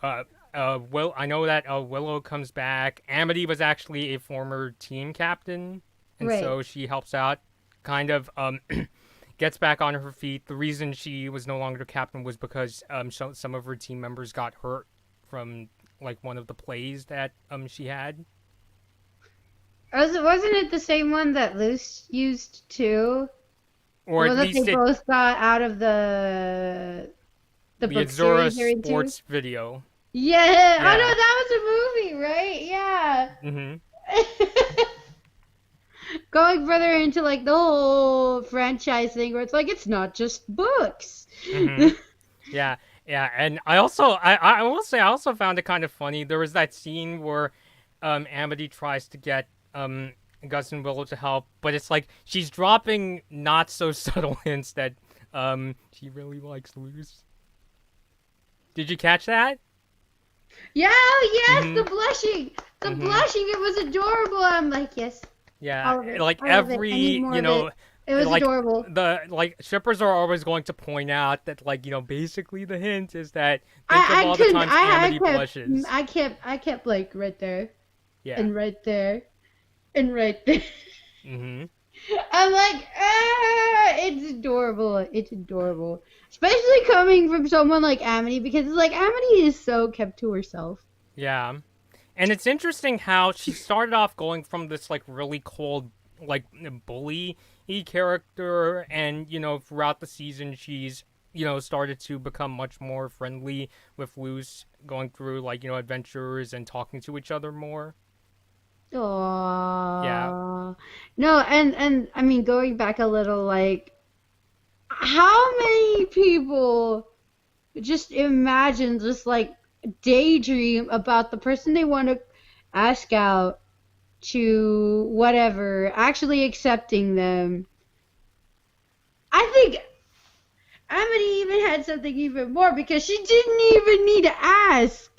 know that Willow comes back. Amity was actually a former team captain, and Right. so she helps out, kind of gets back on her feet. The reason she was no longer the captain was because some of her team members got hurt from like one of the plays that she had. Wasn't it the same one that Luce used too? The Or one at that they least it both got out of the the book Azura series they're into? sports video. Yeah. Oh Yeah. no, that was a movie, right? Yeah. Mhm. Going further into like the whole franchise thing where it's like it's not just books. Mhm. Yeah. Yeah, and I will say I also found it kind of funny. There was that scene where Amity tries to get Gus and Willow to help, but it's like she's dropping not so subtle hints that she really likes Luce. Did you catch that? Yeah, yes, the Mhm. blushing. The Mhm. blushing, it was adorable. I'm like, yes, Yeah, all of it. like All of it. I need every, more of it. It was like adorable. the like shippers are always going to point out that like basically the hint is that think of I all the couldn't times Amity blushes. I kept like right there Yeah. and right there and right there. Mhm. I'm like, it's adorable. It's adorable. Especially coming from someone like Amity because it's like Amity is so kept to herself. Yeah. And it's interesting how she started off going from this like really cold like bully character, and throughout the season she's started to become much more friendly with Luce, going through like adventures and talking to each other more. Yeah. Aww. No, and I mean going back a little, like how many people just imagine just like daydream about the person they want to ask out to whatever, actually accepting them. I think Amity even had something even more because she didn't even need to ask.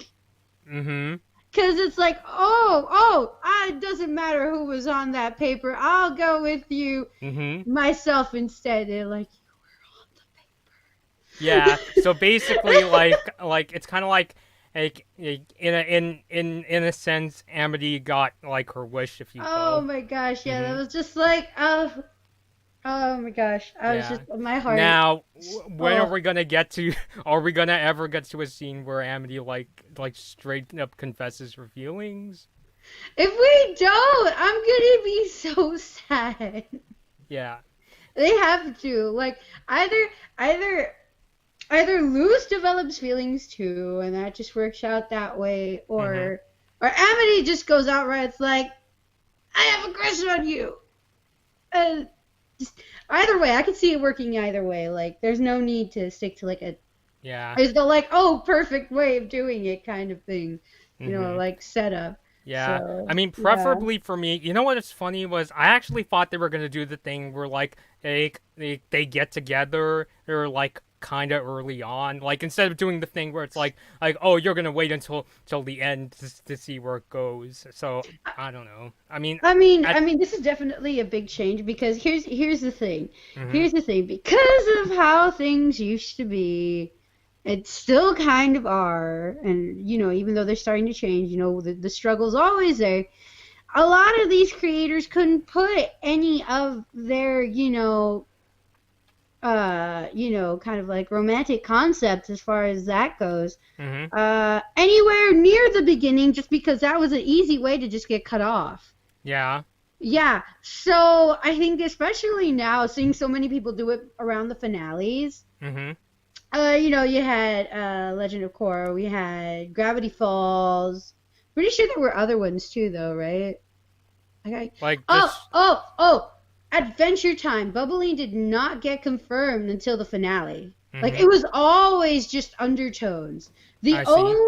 Mhm. Because it's like, it doesn't matter who was on that paper. I'll go with you Mhm. myself instead. They're like, Yeah. So basically, like it's kind of like in a sense, Amity got like her wish, if you oh will. my gosh, yeah, that Mhm. was just like, oh my gosh. I was Yeah. just, my heart. Now, when are Oh. we gonna get to? Are we gonna ever get to a scene where Amity like straight up confesses her feelings? If we don't, I'm gonna be so sad. Yeah. They have to. Like, either, either Luz develops feelings too, and that just works out that way, Mhm. or Amity just goes outright. It's like, I have a crush on you. Just either way, I can see it working either way. Like, there's no need to stick to like a Yeah. there's no like, oh, perfect way of doing it kind of thing, Mhm. like setup. Yeah. I So mean, yeah. preferably for me. You know what is funny was I actually thought they were gonna do the thing where like they get together. They're like kind of early on. Like instead of doing the thing where it's like oh you're gonna wait until till the end to see where it goes. So I don't know. I mean, I at mean, this is definitely a big change because here's the thing. hmm Here's the thing. Because of how things used to be, it still kind of are, and even though they're starting to change, the struggle's always there. A lot of these creators couldn't put any of their, kind of like romantic concepts as far as that goes, hmm anywhere near the beginning, just because that was an easy way to just get cut off. yeah Yeah, so I think especially now, seeing so many people do it around the finales. hmm You had Legend of Korra, we had Gravity Falls. Pretty sure there were other ones too, though, right? Okay. like Oh, just oh, oh! Adventure Time. Bubbling did not get confirmed until the finale. Like hmm it was always just undertones. I see.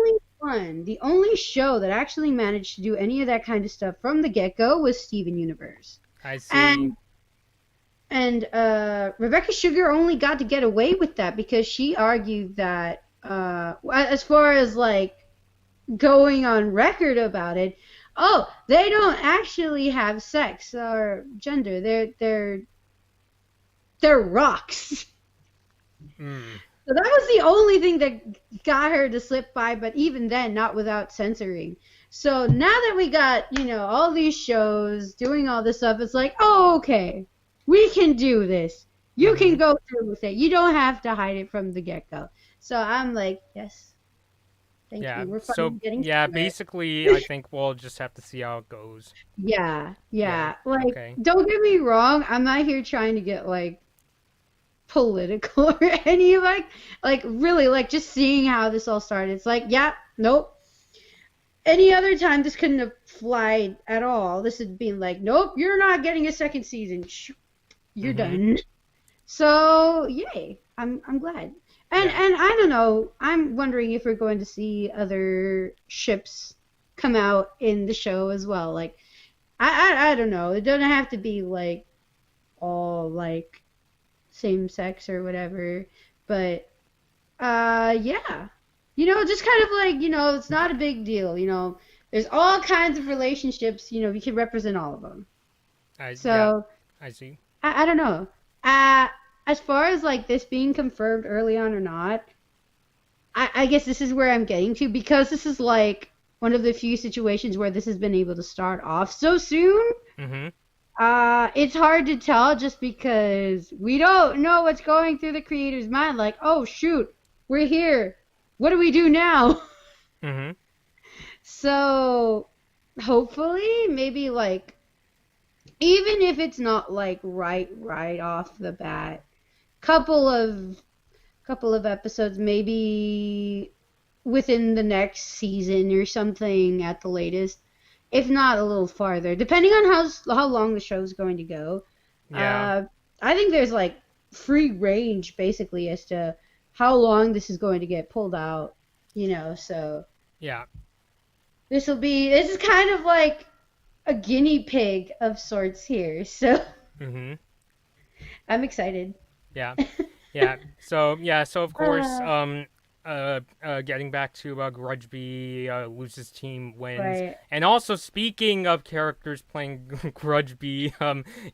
The only show that actually managed to do any of that kind of stuff from the get-go was Steven Universe. I see. And Rebecca Sugar only got to get away with that because she argued that as far as like going on record about it, oh, they don't actually have sex or gender. They're rocks. Mm. So that was the only thing that got her to slip by, but even then, not without censoring. So now that we got, all these shows doing all this stuff, it's like, oh, okay, we can do this. You can hmm go through with it. You don't have to hide it from the get-go. So I'm like, yes, thank Yeah. you. We're So finally getting yeah, to it. basically, I think we'll just have to see how it goes. Yeah, Yeah. yeah. Like, Okay. don't get me wrong. I'm not here trying to get like political or any of like really like just seeing how this all started. It's like, yeah, nope. Any other time this couldn't have flied at all. This had been like, nope, you're not getting a second season. You're hmm done. So yay, I'm glad. And Yeah. and I don't know. I'm wondering if we're going to see other ships come out in the show as well. Like I don't know. It doesn't have to be like all like same sex or whatever. But yeah. Just kind of like, it's not a big deal, There's all kinds of relationships, we can represent all of them. Yeah. So, I see. I don't know. Uh as far as like this being confirmed early on or not, I guess this is where I'm getting to because this is like one of the few situations where this has been able to start off so soon. hmm It's hard to tell just because we don't know what's going through the creator's mind. Like, oh shoot, we're here. What do we do now? hmm So, hopefully, maybe like, even if it's not like right off the bat, couple of couple of episodes, maybe within the next season or something at the latest, if not a little farther, depending on how long the show's going to go. Yeah. Uh, I think there's like free range basically as to how long this is going to get pulled out, So Yeah. this is kind of like a guinea pig of sorts here. So hmm I'm excited. Yeah. Yeah. So yeah. So of course, Uh, getting back to Grudgby, Luce's team wins, right. and also speaking of characters playing Grudgby,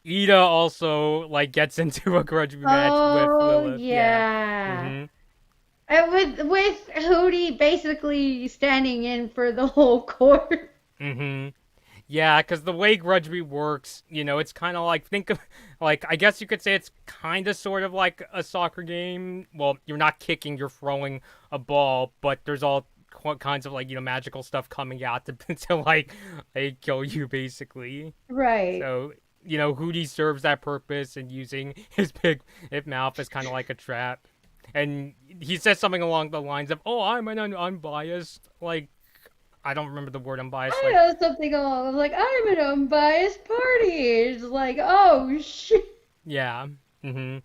Ida also like gets into a Grudgby match with Oh Lilith. Yeah. yeah. Mhm. With Hootie basically standing in for the whole court. Mhm. Yeah, because the way Grudgby works, it's kind of like think of like I guess you could say it's kind of sort of like a soccer game. Well, you're not kicking, you're throwing a ball, but there's all kinds of like magical stuff coming out to to like kill you basically. Right. So Hootie serves that purpose and using his big mouth as kind of like a trap. And he says something along the lines of, "Oh, I'm an unbiased like." I don't remember the word unbiased. I Like, know something along like I'm an unbiased party. It's like, oh shit. yeah. hmm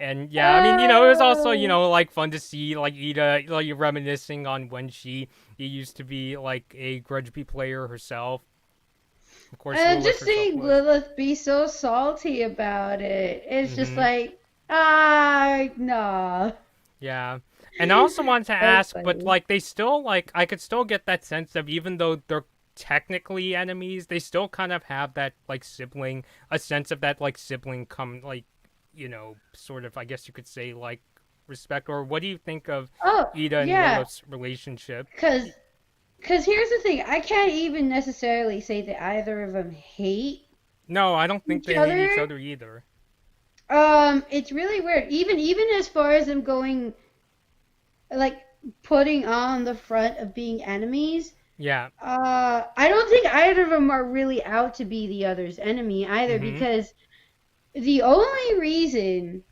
And yeah, I mean, it was also, Oh. like fun to see like Ida like reminiscing on when she used to be like a Grudgby player herself. Of course, And Lilith just herself seeing was. Lilith be so salty about it, it's just hmm like, nah. Yeah. And I also wanted to That was ask, but funny. like they still like I could still get that sense of even though they're technically enemies, they still kind of have that like sibling, a sense of that like sibling come like, sort of I guess you could say like respect. Or what do you think of Oh, Ida and yeah, Lilith's relationship? cause here's the thing. I can't even necessarily say that either of them hate No, I don't think each they hate each other. other either. It's really weird. Even as far as them going, like putting on the front of being enemies. Yeah. I don't think either of them are really out to be the other's enemy either, Mhm. because the only reason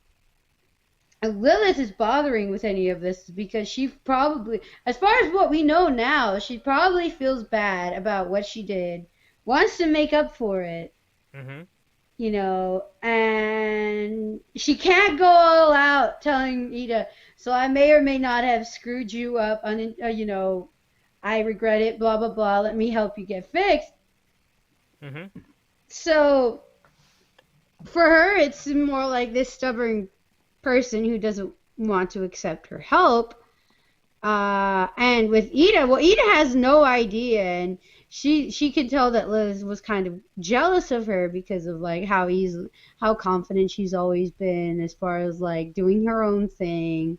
Lilith is bothering with any of this is because she probably, as far as what we know now, she probably feels bad about what she did, wants to make up for it, Mhm. and she can't go all out telling Ida, so I may or may not have screwed you up, I regret it, blah, blah, blah, let me help you get fixed. Mhm. So for her, it's more like this stubborn person who doesn't want to accept her help. And with Ida, well, Ida has no idea, and she could tell that Liz was kind of jealous of her because of like how confident she's always been as far as like doing her own thing.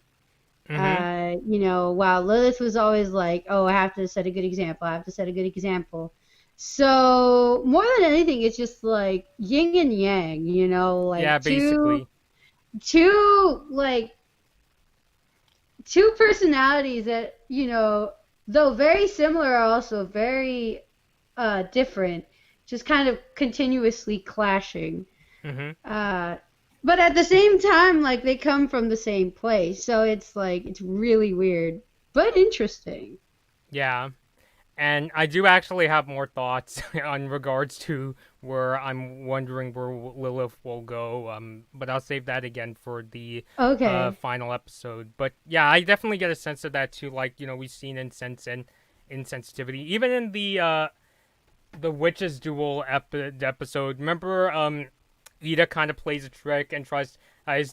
Mhm. While Lilith was always like, "Oh, I have to set a good example. I have to set a good example." So more than anything, it's just like yin and yang, Yeah, like two basically. two like two personalities that though very similar are also very different, just kind of continuously clashing, Mhm. uh but at the same time like they come from the same place, so it's like it's really weird but interesting. Yeah. And I do actually have more thoughts on regards to where I'm wondering where Lilith will go. But I'll save that again for the Okay. final episode. But yeah, I definitely get a sense of that too. Like we've seen insensitivity, even in the witches duel episode. Remember, Ida kind of plays a trick and tries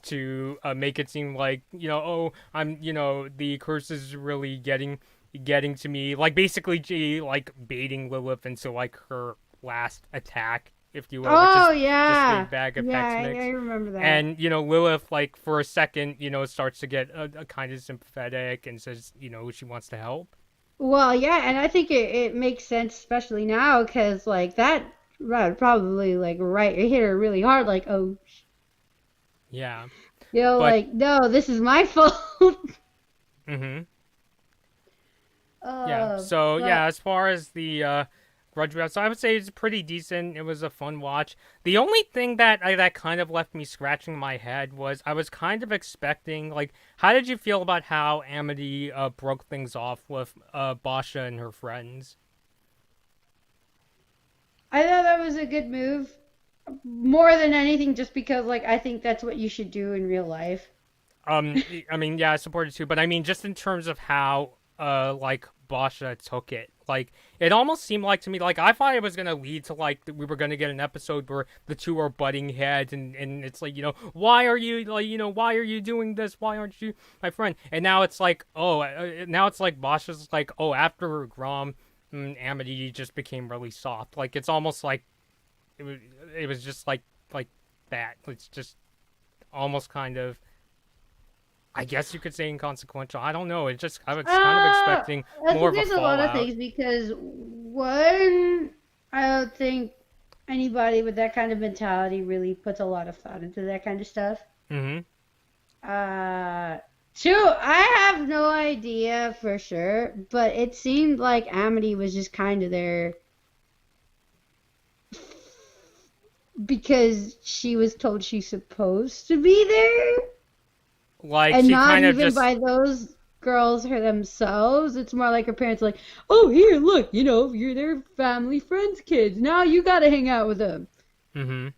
to make it seem like oh, I'm the curse is really getting to me. Like basically, she like baiting Lilith into like her last attack, if you will, which Oh is just a yeah, bag of yeah, Hex I Mix. remember that. And Lilith, like for a second, starts to get a kind of sympathetic and says, she wants to help. Well, yeah, and I think it makes sense, especially now, because like that right, probably like right it hit her really hard, like, oh, Yeah, but like, no, this is my fault. mm-hmm. Yeah. So yeah, But as far as the Grudgby, so I would say it's pretty decent. It was a fun watch. The only thing that kind of left me scratching my head was I was kind of expecting like, how did you feel about how Amity broke things off with Basha and her friends? I thought that was a good move, more than anything, just because like I think that's what you should do in real life. I mean, yeah, I support it too, but I mean, just in terms of how, like Basha took it, like it almost seemed like to me, like I thought it was gonna lead to like we were gonna get an episode where the two are butting heads, and it's like why are you like why are you doing this? Why aren't you my friend? And now it's like now it's like Basha's like after Grom, Amity just became really soft. Like it's almost like it was it was just like that. It's just almost kind of I guess you could say inconsequential. I don't know. It just I was kind of Uh, expecting I more think of a there's a lot of fallout. things because one, I don't think anybody with that kind of mentality really puts a lot of thought into that kind of stuff. Mm-hmm. Uh, Two, I have no idea for sure, but it seemed like Amity was just kind of there because she was told she's supposed to be there, Like and she not kind of even just. by those girls her themselves. It's more like her parents are like, oh, here, look, you're their family friends kids, now you gotta hang out with them. Mm-hmm.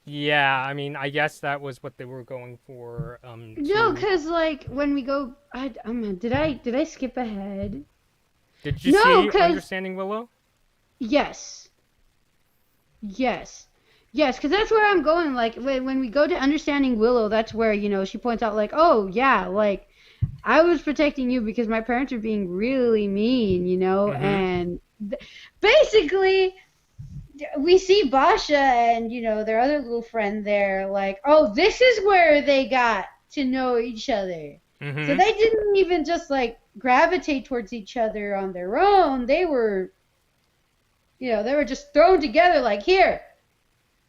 Yeah, I mean, I guess that was what they were going for. No, Too. because like when we go, did I skip ahead? Did you No, see because Understanding Willow? yes, yes. Yes, because that's where I'm going. Like when we go to understanding Willow, that's where she points out like, oh yeah, like I was protecting you because my parents are being really mean, Mm-hmm. and basically we see Basha and their other little friend there, like, oh, this is where they got to know each other. So Mm-hmm. they didn't even just like gravitate towards each other on their own. They were just thrown together like, here,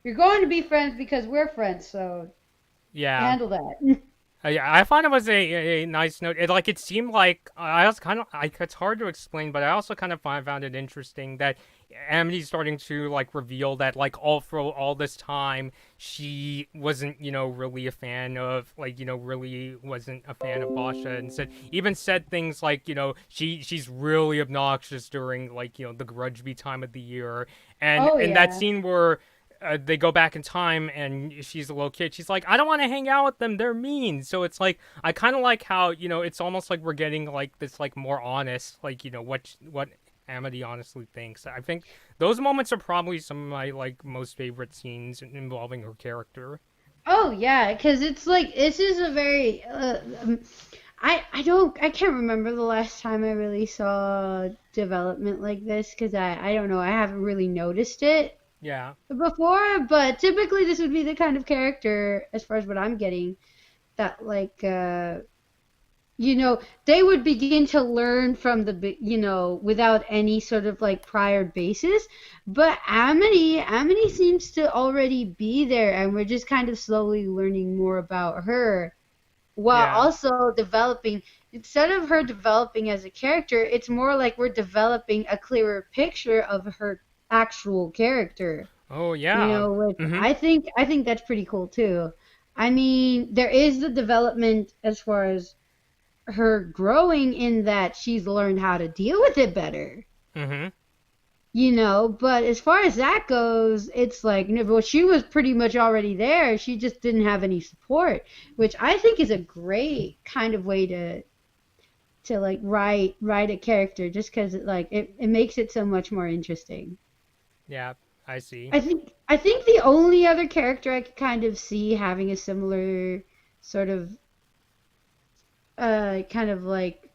you're going to be friends because we're friends, so Yeah. handle that. Yeah, I thought it was a nice note. It seemed like I was kind of like it's hard to explain, but I also kind of found it interesting that Amity's starting to like reveal that like all for all this time she wasn't really a fan of really wasn't a fan of Basha and said things like she's really obnoxious during the Grudgby time of the year and Oh in that yeah. scene where they go back in time and she's a little kid. She's like, I don't want to hang out with them. They're mean. So it's like I kind of like how it's almost like we're getting like this like more honest what Amity honestly thinks. I think those moments are probably some of my like most favorite scenes involving her character. Oh yeah, because it's like this is a very I can't remember the last time I really saw development like this because I don't know, I haven't really noticed it Yeah, before, but typically this would be the kind of character, as far as what I'm getting, that like they would begin to learn from without any sort of like prior basis. But Amity seems to already be there, and we're just kind of slowly learning more about her while yeah. also developing. Instead of her developing as a character, it's more like we're developing a clearer picture of her actual character. Oh yeah. Which Mhm. I think that's pretty cool too. I mean, there is the development as far as her growing in that she's learned how to deal with it better. Mhm. But as far as that goes, it's like, well, she was pretty much already there. She just didn't have any support, which I think is a great kind of way to like write a character, just because it makes it so much more interesting. Yeah, I see. I think the only other character I could kind of see having a similar sort of kind of like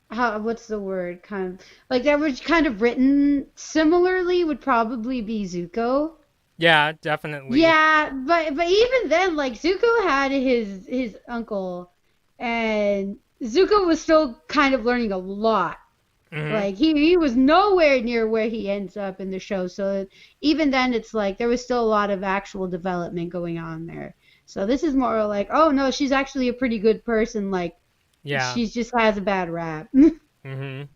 how what's the word, kind of like that was kind of written similarly would probably be Zuko. Yeah, definitely. Yeah, but even then, like Zuko had his uncle, and Zuko was still kind of learning a lot. Mhm. Like he was nowhere near where he ends up in the show. So even then, it's like there was still a lot of actual development going on there. So this is more like, oh no, she's actually a pretty good person. Like Yeah. she just has a bad rap. Mhm.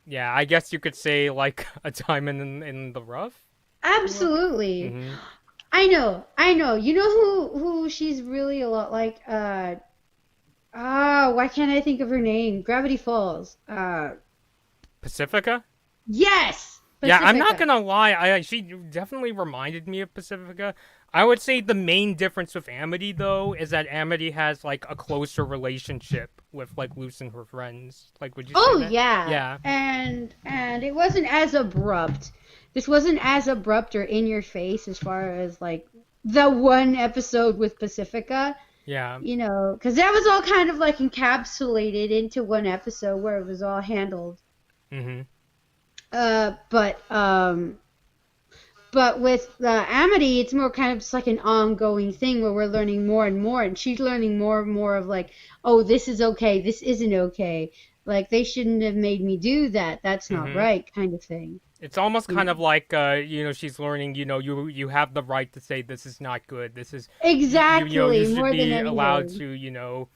Yeah, I guess you could say like a diamond in the rough. Absolutely. Mhm. I know. You know who she's really a lot like? Why can't I think of her name? Gravity Falls. Pacifica? Yes, Yeah, I'm not Pacifica. gonna lie. She definitely reminded me of Pacifica. I would say the main difference with Amity though is that Amity has like a closer relationship with like Luce and her friends. Like, would you say Oh that? yeah, Yeah. and it wasn't as abrupt. This wasn't as abrupt or in your face as far as like the one episode with Pacifica. Yeah. Because that was all kind of like encapsulated into one episode where it was all handled. Mhm. Uh, but um, but with Amity, it's more kind of just like an ongoing thing where we're learning more and more, and she's learning more and more of like, oh, this is okay, this isn't okay. Like they shouldn't have made me do that. That's not Mhm. right, kind of thing. It's almost You kind know. of like she's learning, you have the right to say this is not good. This is you Exactly, should more than be allowed anything. to,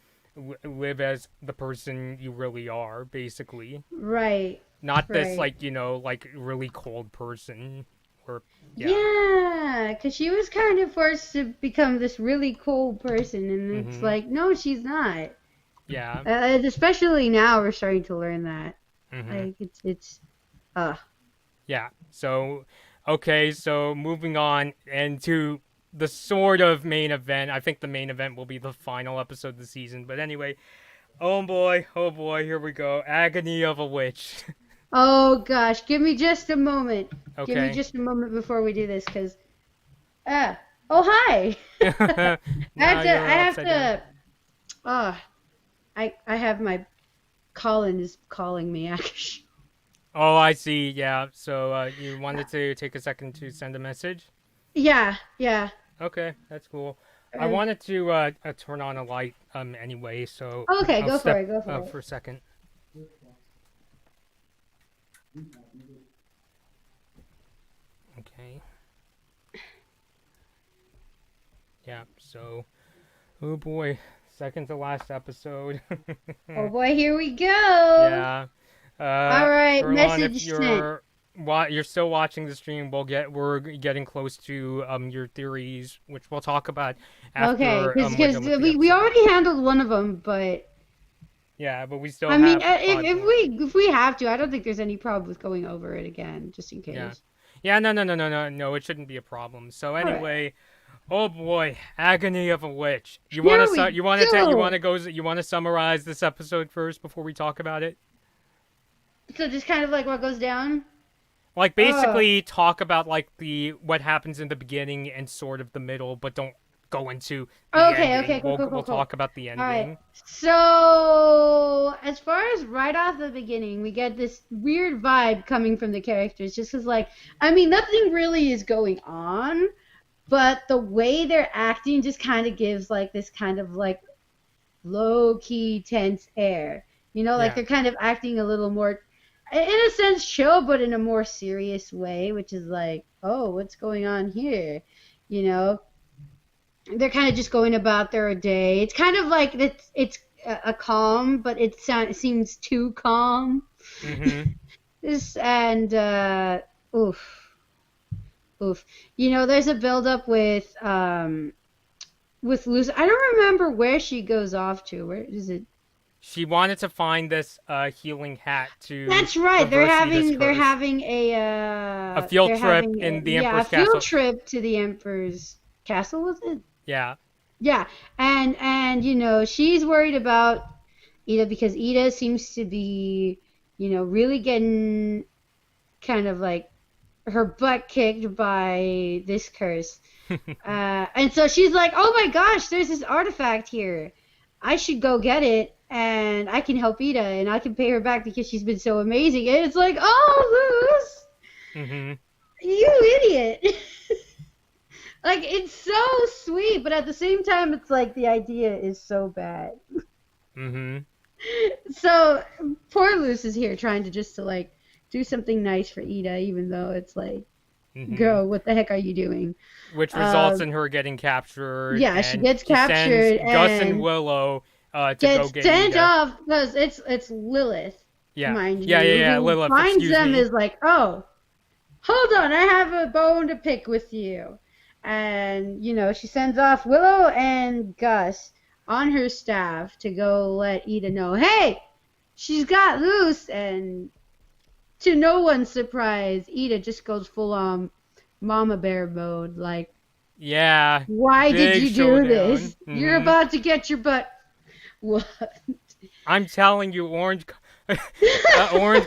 live as the person you really are, basically. Right, Not this right. like, like really cold person or yeah. Yeah, because she was kind of forced to become this really cold person, and it's Mhm. like, no, she's not. Yeah. Especially now, we're starting to learn that. Mhm. Like, uh, Yeah. So, okay, so moving on and to the sort of main event. I think the main event will be the final episode of the season. But anyway, oh boy, here we go. Agony of a Witch. Oh gosh, give me just a moment. Give me Okay. just a moment before we do this, cause ah, oh hi. Now I you're have upside down. to. Ah, I have my Colin is calling me actually. Oh, I see. Yeah. So you wanted to take a second to send a message? Yeah, yeah. Okay, that's cool. I Uh, wanted to turn on a light anyway, so okay, I'll go for step it. Go for for it. a second. Okay. Yeah. So, oh boy, second to last episode. Oh boy, here we go. Yeah. All right, Erlon, if message sent. you're still watching the stream, we're getting close to your theories, which we'll talk about Okay, after we're because done with the we episode. already handled one of them, but Yeah, but we still I mean, have five more. if we have to, I don't think there's any problem with going over it again, just in Yeah. case. Yeah, no, it shouldn't be a problem. So All right, anyway, oh boy, agony of a witch. here we You want go. to summarize this episode first before we talk about it? So just kind of like what goes down. Like Oh, basically talk about like the what happens in the beginning and sort of the middle, but don't go into the okay, ending. okay, cool, cool, We'll cool, cool. talk about the All right. ending. So, as far as right off the beginning, we get this weird vibe coming from the characters, just because, like, I mean, nothing really is going on, but the way they're acting just kind of gives, like, this kind of, like, low key tense air. You know, like Yeah. they're kind of acting a little more, in a sense, chill, but in a more serious way, which is like, oh, what's going on here? You know, they're kind of just going about their day. It's kind of like it's a calm, but it seems too calm. Mhm. This and oof, oof. You know, there's a build up with Lucy. I don't remember where she goes off to. Where is it? She wanted to find this healing hat to That's right. reverse Ida's They're curse. having A field they're trip having in the yeah, a Emperor's field castle. trip to the Emperor's castle, was it? Yeah. Yeah. And you know, she's worried about Ida because Ida seems to be, you know, really getting kind of like her butt kicked by this curse. And so she's like, "Oh my gosh, there's this artifact here. I should go get it, and I can help Ida, and I can pay her back because she's been so amazing." And it's like, "Oh, Luz, Mhm. you idiot!" Like it's so sweet, but at the same time, it's like the idea is so bad. Mhm. So poor Luz is here trying to just to like do something nice for Ida, even though it's like, Mhm. girl, what the heck are you doing? Which results Um, in her getting captured, yeah, she and gets she sends captured Gus and and Willow to go gets get sent Ida. off because it's Lilith, Yeah. mind you, Yeah. who Lilith, finds excuse them me. is like, oh, hold on, I have a bone to pick with you. And, you know, she sends off Willow and Gus on her staff to go let Ida know, hey, she's got loose. And to no one's surprise, Ida just goes full on mama bear mode. Like, Yeah. why did Big you do showdown. this? You're about to get your butt. What? I'm telling you, orange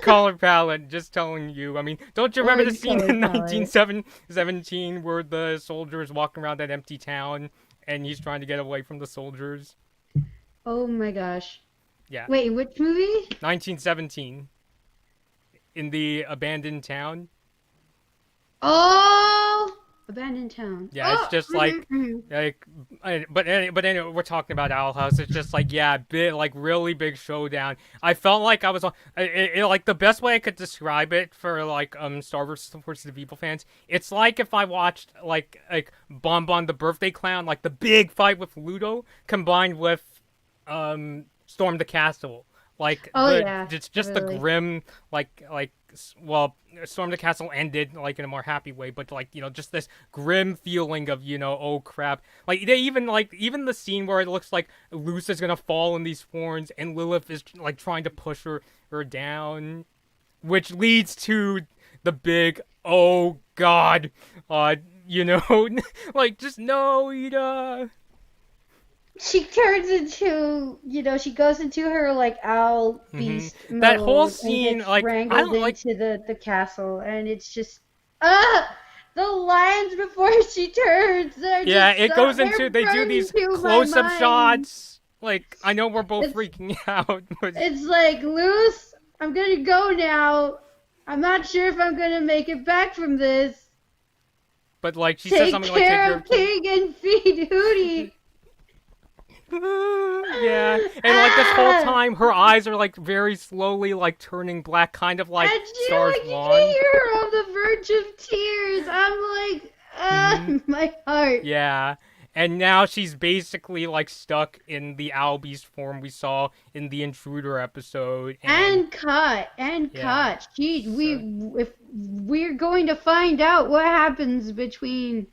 color palette. Just telling you. I mean, don't you remember the Orange scene color in palette. 1917 where the soldier is walking around that empty town and he's trying to get away from the soldiers? Oh my gosh. Yeah, Wait, which movie? 1917 in the abandoned town. Oh, Abandoned Town. Yeah, it's Oh, just like mm-hmm. like but anyway, we're talking about Owl House. It's just like yeah, big like really big showdown. I felt like I was on like the best way I could describe it for like Star Wars versus the Evil fans. It's like if I watched like Bon the Birthday Clown, like the big fight with Ludo combined with Storm the Castle. Like Oh the yeah, it's just the totally. grim well Storm the Castle ended like in a more happy way, but like just this grim feeling of oh crap. Like they even the scene where it looks like Luce is gonna fall in these thorns and Lilith is like trying to push her down, which leads to the big oh god, you know, like just no Ida. she turns into, she goes into her like owl Hmm. beast That whole mode and scene, gets like, I wrangled don't like. into the castle, and it's just the lines before she turns, they're Yeah, just it goes into. they're They do burned these into my close-up mind. shots. Like, I know we're both It's freaking out, but it's like, Luz, I'm gonna go now. I'm not sure if I'm gonna make it back from this. like she says Take something like, "Take care care of of King." King and feed Hootie. Yeah, and like this whole Ah! time, her eyes are like very slowly like turning black, kind of like And Star's you can wand. hear her on the verge of tears. I'm like, Hmm. my heart. Yeah, and now she's basically like stuck in the owl beast form we saw in the Intruder episode, and And yeah, cut. so If we're going to find out what happens between,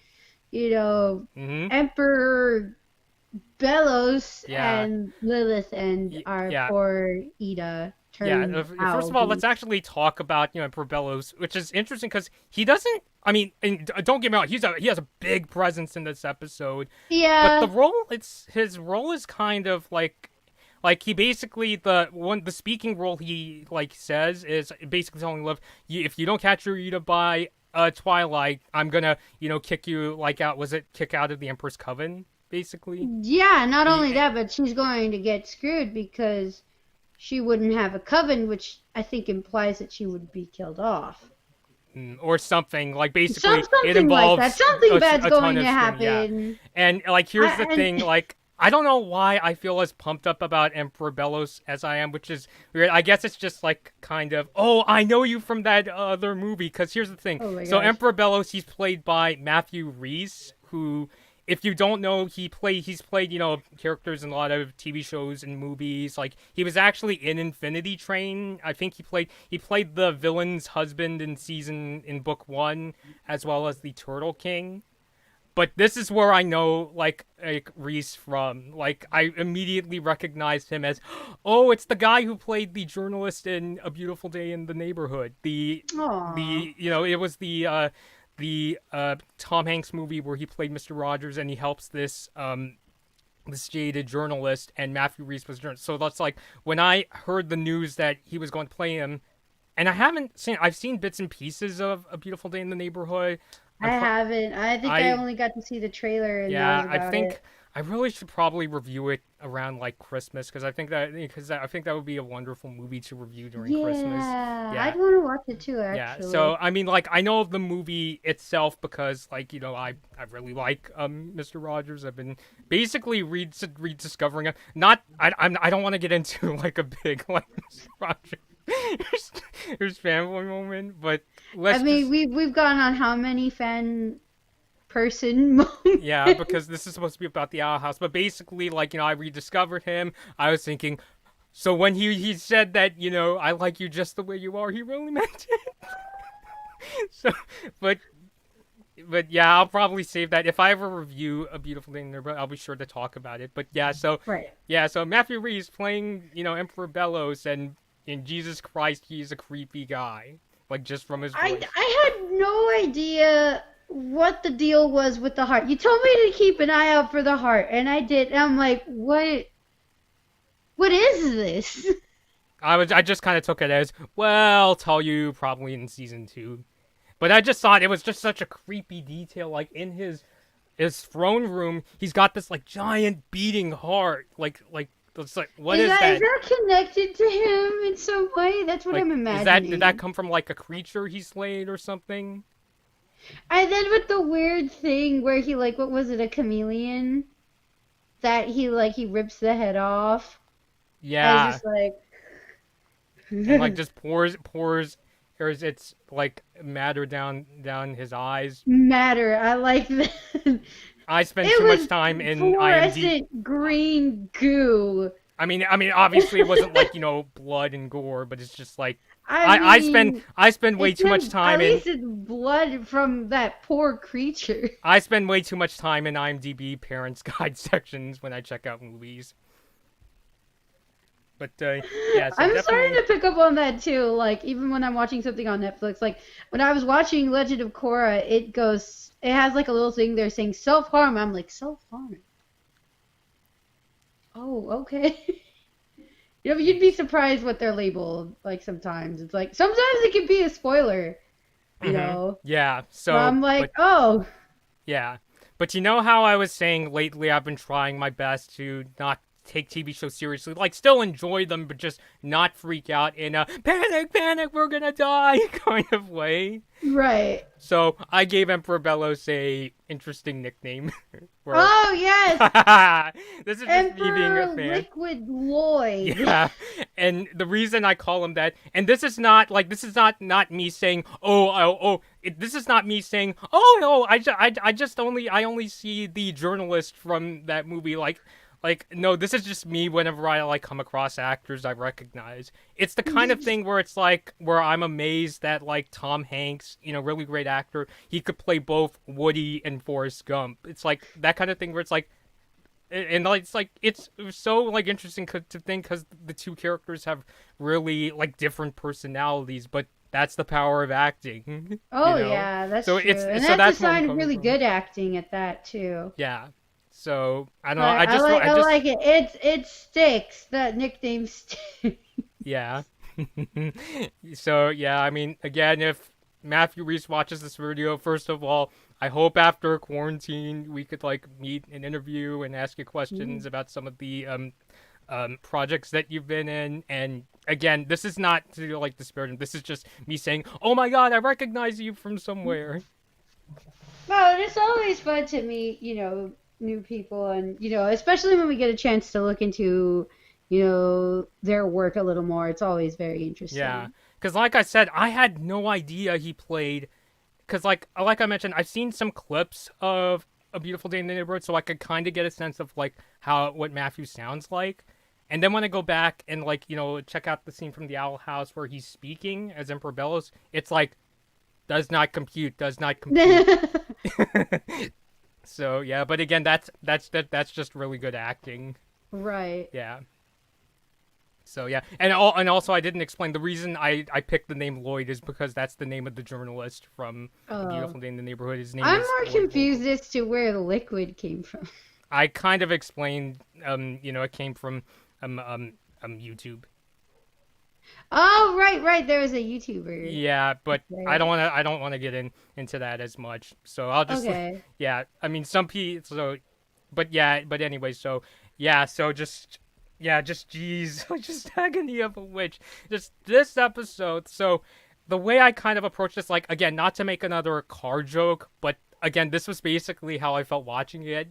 you know, hmm Emperor Belos yeah, and Lilith and our yeah. poor Ida Yeah, turned first owl of all, let's beast. actually talk about Emperor Belos, which is interesting because he doesn't. I mean, and don't get me wrong, he has a big presence in this episode, but Yeah, his role is kind of like he basically the speaking role he like says is basically telling Liv, if you don't catch Rita by Twilight, I'm gonna kick you like out. Was it kick out of the Emperor's Coven basically? yeah. Not He only that, but she's going to get screwed because she wouldn't have a coven, which I think implies that she would be killed off. or something like basically it Something like that. involves Something bad's a ton going to of screaming. Yeah, happen. and like here's the And thing, like I don't know why I feel as pumped up about Emperor Belos as I am, which is weird. I guess it's just like kind of, oh, I know you from that other movie. Because here's the thing. oh my So gosh. Emperor Belos, he's played by Matthew Rhys, who, if you don't know, he's played characters in a lot of TV shows and movies. Like he was actually in Infinity Train. I think he played the villain's husband in book one, as well as the Turtle King. But this is where I know like Reese from. Like I immediately recognized him as, oh, it's the guy who played the journalist in A Beautiful Day in the Neighborhood. Aw. It was the Tom Hanks movie where he played Mr. Rogers and he helps this jaded journalist, and Matthew Reese was journalist. So that's like when I heard the news that he was going to play him, and I've seen bits and pieces of A Beautiful Day in the Neighborhood. I I'm pro- haven't. I think I I only got to see the trailer, and that was Yeah, I about think it. I really should probably review it around like Christmas because I think that would be a wonderful movie to review during Christmas. Yeah, Yeah. I'd want to watch it too, Yeah, so actually. I mean, like I know of the movie itself because, like, I really like Mr. Rogers. I've been basically rediscovering it. Not I don't want to get into like a big like Mr. Rogers here's fanboy moment, but I let's mean, just we've gone on how many fan person yeah, moments? because this is supposed to be about the Owl House, but basically, like I rediscovered him. I was thinking, so when he said that I like you just the way you are, he really meant it. So, but yeah, I'll probably save that if I ever review A Beautiful Day in the Neighborhood. I'll be sure to talk about it. But Right. so Matthew Reeves playing Emperor Belos, and in Jesus Christ, he's a creepy guy, like just from his voice. I had no idea what the deal was with the heart. You told me to keep an eye out for the heart, and I did. And I'm like, what is this? I just kind of took it as, well, I'll tell you probably in season two. But I just thought it was just such a creepy detail. Like in his throne room, he's got this like giant beating heart. Like it's like, what is Is that? that connected to him in some way? That's what Like I'm did that imagining. come from like a creature he slayed or something? And then with the weird thing where he like, what was it, a chameleon? That he rips the head off. I was Yeah, just like, and like just pours or is it's like matter down his eyes. matter. I like that. I spend too much It time was in IMDb. fluorescent green goo. I mean, obviously it wasn't like blood and gore, but it's just like I I mean, I spend way it's too much him. At time in least it's blood from that poor creature. I spend way too much time in IMDb parents guide sections when I check out movies. But yeah, so I'm starting definitely to pick up on that too. Like even when I'm watching something on Netflix, like when I was watching Legend of Korra, it has like a little thing there saying self harm. I'm like self harm. Oh, okay. You'd be surprised what they're labeled. Like sometimes it's like sometimes it can be a spoiler. You know. Yeah. But So, I'm like, but oh, yeah. But you know how I was saying lately I've been trying my best to not take TV shows seriously, like still enjoy them, but just not freak out in a panic, panic, we're gonna die kind of way. right. So I gave Emperor Belos a interesting nickname. Where Oh yes, this is just me being a Emperor fan. Liquid Lloyd. Yeah, and the reason I call him that, and this is not me saying, this is not me saying, oh no, I only see the journalist from that movie, no, this is just me whenever I like come across actors I recognize. It's the kind of thing where it's like where I'm amazed that like Tom Hanks, really great actor, he could play both Woody and Forrest Gump. It's like that kind of thing where it's like and like it's so like interesting to think because the two characters have really like different personalities, but that's the power of acting. Oh yeah, that's So true, it's and so that's a that's where I'm sign of coming really from. good acting at that too. Yeah. So I don't know. Right, I I just like it. It sticks. That nickname sticks. yeah. So yeah, I mean, again, if Matthew Reese watches this video, first of all, I hope after quarantine we could like meet and interview and ask you questions about some of the projects that you've been in. And again, this is not to like disparage him. This is just me saying, "Oh my God, I recognize you from somewhere." Well, it's always fun to meet, new people, and especially when we get a chance to look into, their work a little more. It's always very Yeah, interesting. because like I said, I had no idea he played. Because like I mentioned, I've seen some clips of A Beautiful Day in the Neighborhood, so I could kind of get a sense of like what Matthew sounds like. And then when I go back and like check out the scene from the Owl House where he's speaking as Emperor Belos, it's like does not compute. So yeah, but again, that's just really good acting. Right. Yeah. So yeah, and also I didn't explain the reason I picked the name Lloyd is because that's the name of the journalist from A Oh. Beautiful Day in the Neighborhood. His name I'm is more Lloyd confused Volkel. as to where the liquid came from. I kind of explained, it came from YouTube. Oh, right. There was a YouTuber. Yeah, but Right. I don't want to get into that as much. So I'll just Okay. yeah. I mean, some people. So, but yeah. But anyway, so yeah. So just yeah. Just jeez. Just agony of a witch. Just this episode. So the way I kind of approached this, like again, not to make another car joke, but again, this was basically how I felt watching it.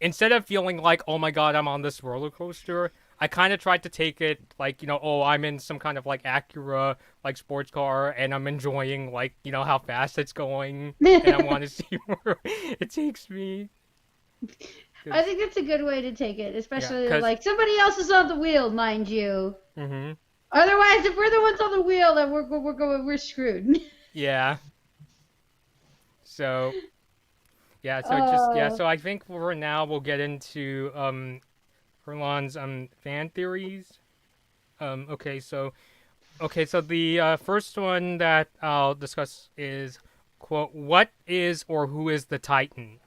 Instead of feeling like, oh my God, I'm on this roller coaster, I kind of tried to take it like, oh, I'm in some kind of like Acura like sports car and I'm enjoying like, how fast it's going and I want to see where it takes me. I 'Cause- think that's a good way to take it, yeah, especially cuz like somebody else is on the wheel, mind you. mhm. Otherwise, if we're the ones on the wheel, then we're screwed. Yeah. So, yeah, Oh, so I think for now we'll get into Herlan's fan theories. Okay, so the first one that I'll discuss is, quote, what is or who is the Titan?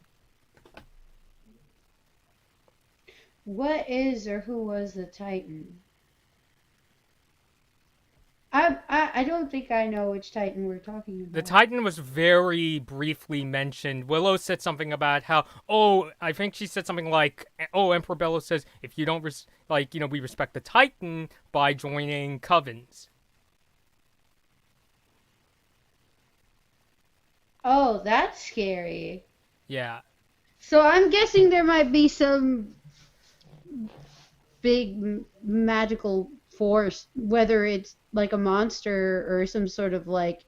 what is or who was the Titan? I don't think I know which Titan we're talking The about. Titan was very briefly mentioned. Willow said something about how, I think she said something like, oh, Emperor Belos says, if you don't, we respect the Titan by joining covens. Oh, that's scary. Yeah. So I'm guessing there might be some big magical force, whether it's like a monster or some sort of like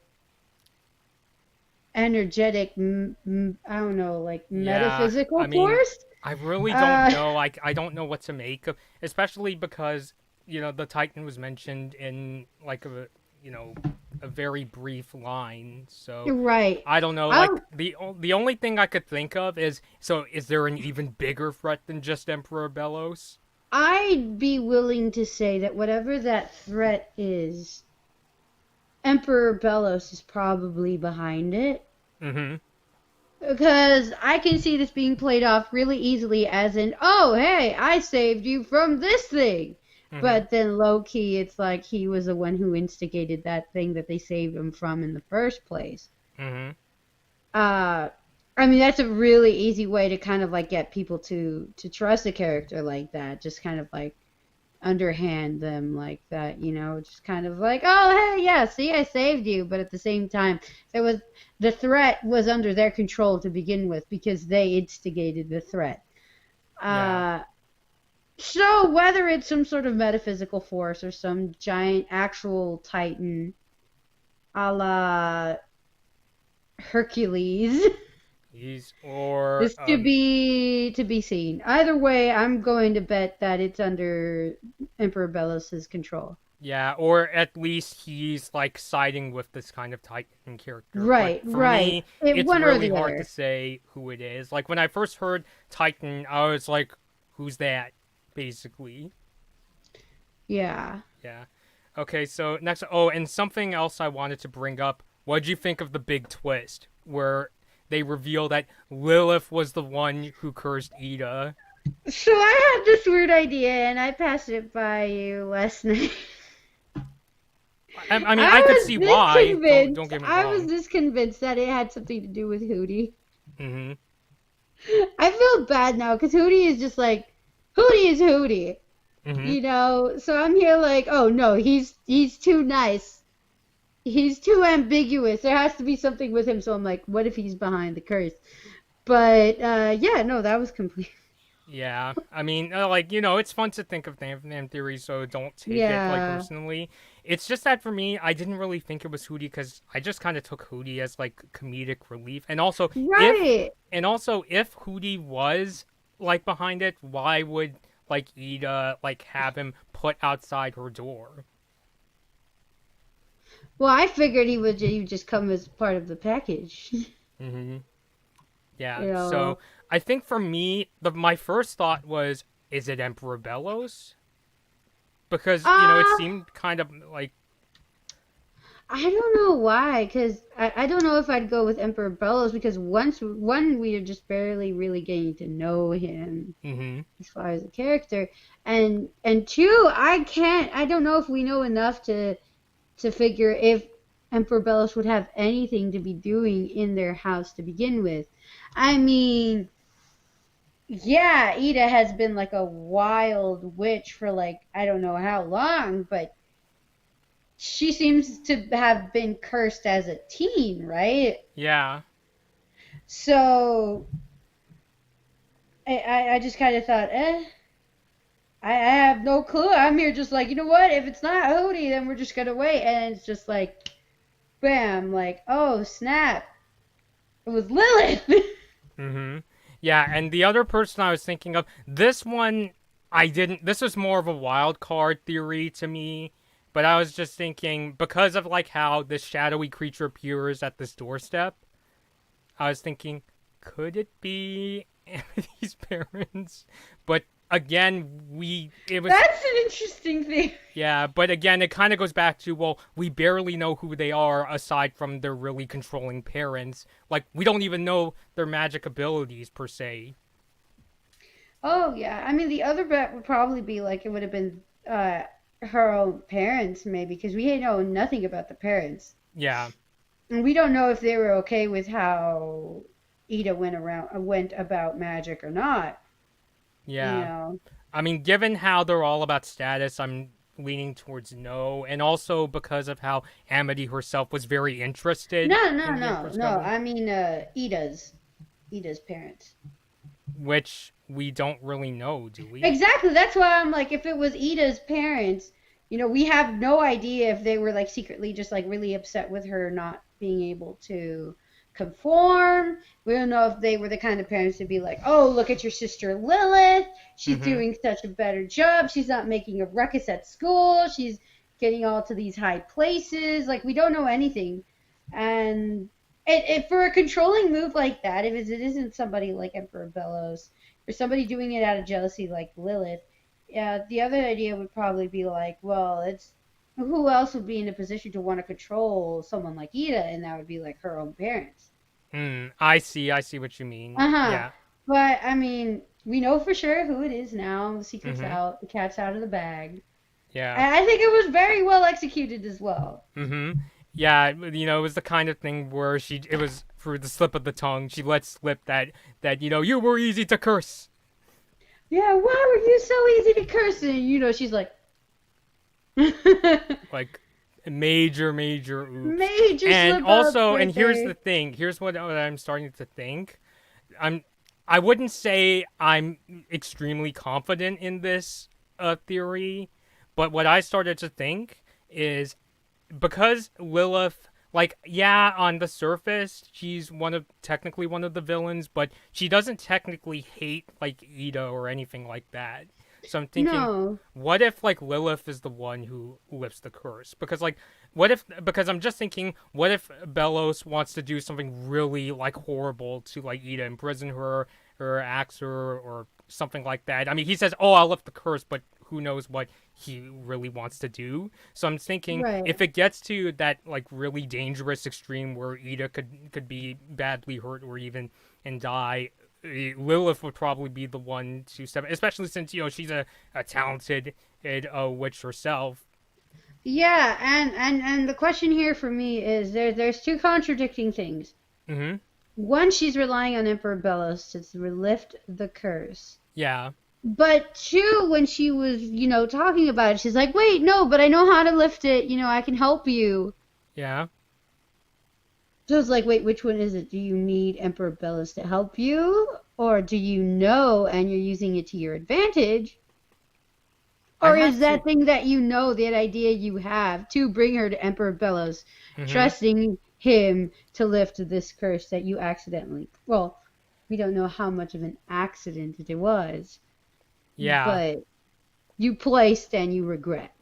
energetic, I don't know, like Yeah. I metaphysical mean, force. I really don't Uh, know. I don't know what to make of, especially because the Titan was mentioned in like you know a very brief line. So right. I don't know. I Like the only thing I could think of is, so is there an even bigger threat than just Emperor Belos? I'd be willing to say that whatever that threat is, Emperor Belos is probably behind it. Mm-hmm. Because I can see this being played off really easily as in, oh, hey, I saved you from this thing. Mm-hmm. But then low key, it's like he was the one who instigated that thing that they saved him from in the first place. Mm-hmm. Uh, I mean, that's a really easy way to kind of like get people to trust a character like that. Just kind of like underhand them like that, just kind of like, oh, hey, yeah, see, I saved you. But at the same time, the threat was under their control to begin with because they instigated the threat. Yeah. So whether it's some sort of metaphysical force or some giant actual titan a la Hercules, He's or is to be seen. Either way, I'm going to bet that it's under Emperor Belos' control. yeah, or at least he's like siding with this kind of Titan character. But Right, for right. me, it's One or really the hard to other. say who it is. Like when I first heard Titan, I was like, "Who's that?" Basically. Yeah. Yeah. Okay, so next, oh, and something else I wanted to bring up. What'd you think of the big twist where they reveal that Lilith was the one who cursed Ida? So I had this weird idea and I passed it by you last night. I mean, I I could was see this why. Don't convinced. get me I was wrong. this convinced that it had something to do with Hootie. Mm-hmm. I feel bad now because Hootie is just like Hootie is Hootie, Mm-hmm. So I'm here like, oh no, he's too nice. He's too ambiguous. There has to be something with him. So I'm like, what if he's behind the curse? But yeah, no, that was complete. Yeah, I mean, it's fun to think of fan theory, so don't take it like Yeah. personally. It's just that for me, I didn't really think it was Hootie because I just kind of took Hootie as like comedic relief, Right. if Hootie was like behind it, why would like Ida like have him put outside her door? Well, I figured he would just come as part of the package. Mm-hmm. Yeah, you so know. I think for me, my first thought was, is it Emperor Belos? Because it Uh, seemed kind of like. I don't know why, because I don't know if I'd go with Emperor Belos because one, we are just barely really getting to know him Mm-hmm. as far as a character, and two, I don't know if we know enough to figure if Emperor Belos would have anything to be doing in their house to begin with. I mean, yeah, Ida has been like a wild witch for like I don't know how long, but she seems to have been cursed as a teen, right? Yeah. So I just kind of thought, I have no clue. I'm here just like, you know what? If it's not Hootie, then we're just gonna wait. And it's just like, bam, like, oh snap, it was Lilith. Mm-hmm. Yeah, and the other person I was thinking of, this one, I didn't. This was more of a wild card theory to me, but I was just thinking because of like how this shadowy creature appears at this doorstep. I was thinking, could it be Amity's parents? But again, it was. That's an interesting thing. Yeah, but again, it kind of goes back to, well, we barely know who they are aside from their really controlling parents. Like, we don't even know their magic abilities per se. Oh yeah, I mean the other bet would probably be like it would have been her own parents maybe because we know nothing about the parents. Yeah, And we don't know if they were okay with how Ida went about magic or not. You yeah. know. I mean, given how they're all about status, I'm leaning towards no, and also because of how Amity herself was very interested No, no, in the no, Empress no. government, I mean Ida's parents. which we don't really know, do we? Exactly. That's why I'm like, if it was Ida's parents, we have no idea if they were like secretly just like really upset with her not being able to conform. We don't know if they were the kind of parents to be like, oh, look at your sister Lilith. She's Mm-hmm. doing such a better job. She's not making a ruckus at school. She's getting all to these high places. Like, we don't know anything. And for a controlling move like that, if it isn't somebody like Emperor Belos, or somebody doing it out of jealousy like Lilith, yeah, the other idea would probably be like, well, it's who else would be in a position to want to control someone like Ida, and that would be like her own parents. I see what you mean. Uh-huh. Yeah. But I mean, we know for sure who it is now. The secret's Mm-hmm. out. The cat's out of the bag. Yeah. And I think it was very well executed as well. Mm-hmm. Yeah, it was the kind of thing where it was through the slip of the tongue. She let slip that you were easy to curse. Yeah, why were you so easy to curse? And she's like, Like major, major oops. major And slip ups also, and right here's there. the thing. Here's what I'm starting to think. I'm I wouldn't say I'm extremely confident in this theory, but what I started to think is because Lilith, like, yeah, on the surface, she's technically one of the villains, but she doesn't technically hate like Ida or anything like that. So I'm thinking, No. what if like Lilith is the one who lifts the curse? Because like, what if? Because I'm just thinking, what if Belos wants to do something really like horrible to like Ida, imprison her, or axe her, or something like that? I mean, he says, "Oh, I'll lift the curse," but who knows what he really wants to do. So I'm thinking Right. if it gets to that like really dangerous extreme where Ida could be badly hurt or even and die, Lilith would probably be the one to step, especially since she's a talented witch herself. Yeah, and the question here for me is there's two contradicting things. Mm-hmm. One, she's relying on Emperor Belos to lift the curse. Yeah. But two, when she was, talking about it, she's like, wait, no, but I know how to lift it. I can help you. Yeah. So it's like, wait, which one is it? Do you need Emperor Belos to help you? Or do you know and you're using it to your advantage? I Or have is to. that thing that that idea you have to bring her to Emperor Belos, Mm-hmm. trusting him to lift this curse that you accidentally, well, we don't know how much of an accident it was, Yeah. but you placed and you regret.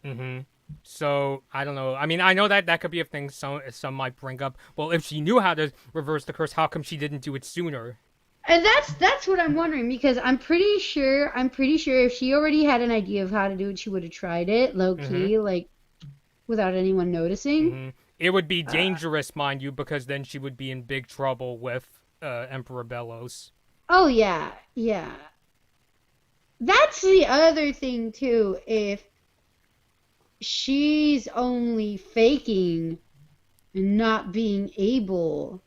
Mm-hmm. So I don't know. I mean, I know that could be a thing. Some might bring up. Well, if she knew how to reverse the curse, how come she didn't do it sooner? And that's what I'm wondering because I'm pretty sure if she already had an idea of how to do it, she would have tried it low Mm-hmm. key, like without anyone noticing. Mm-hmm. It would be Uh, dangerous, mind you, because then she would be in big trouble with Emperor Belos. oh yeah, yeah. That's the other thing too. If she's only faking not being able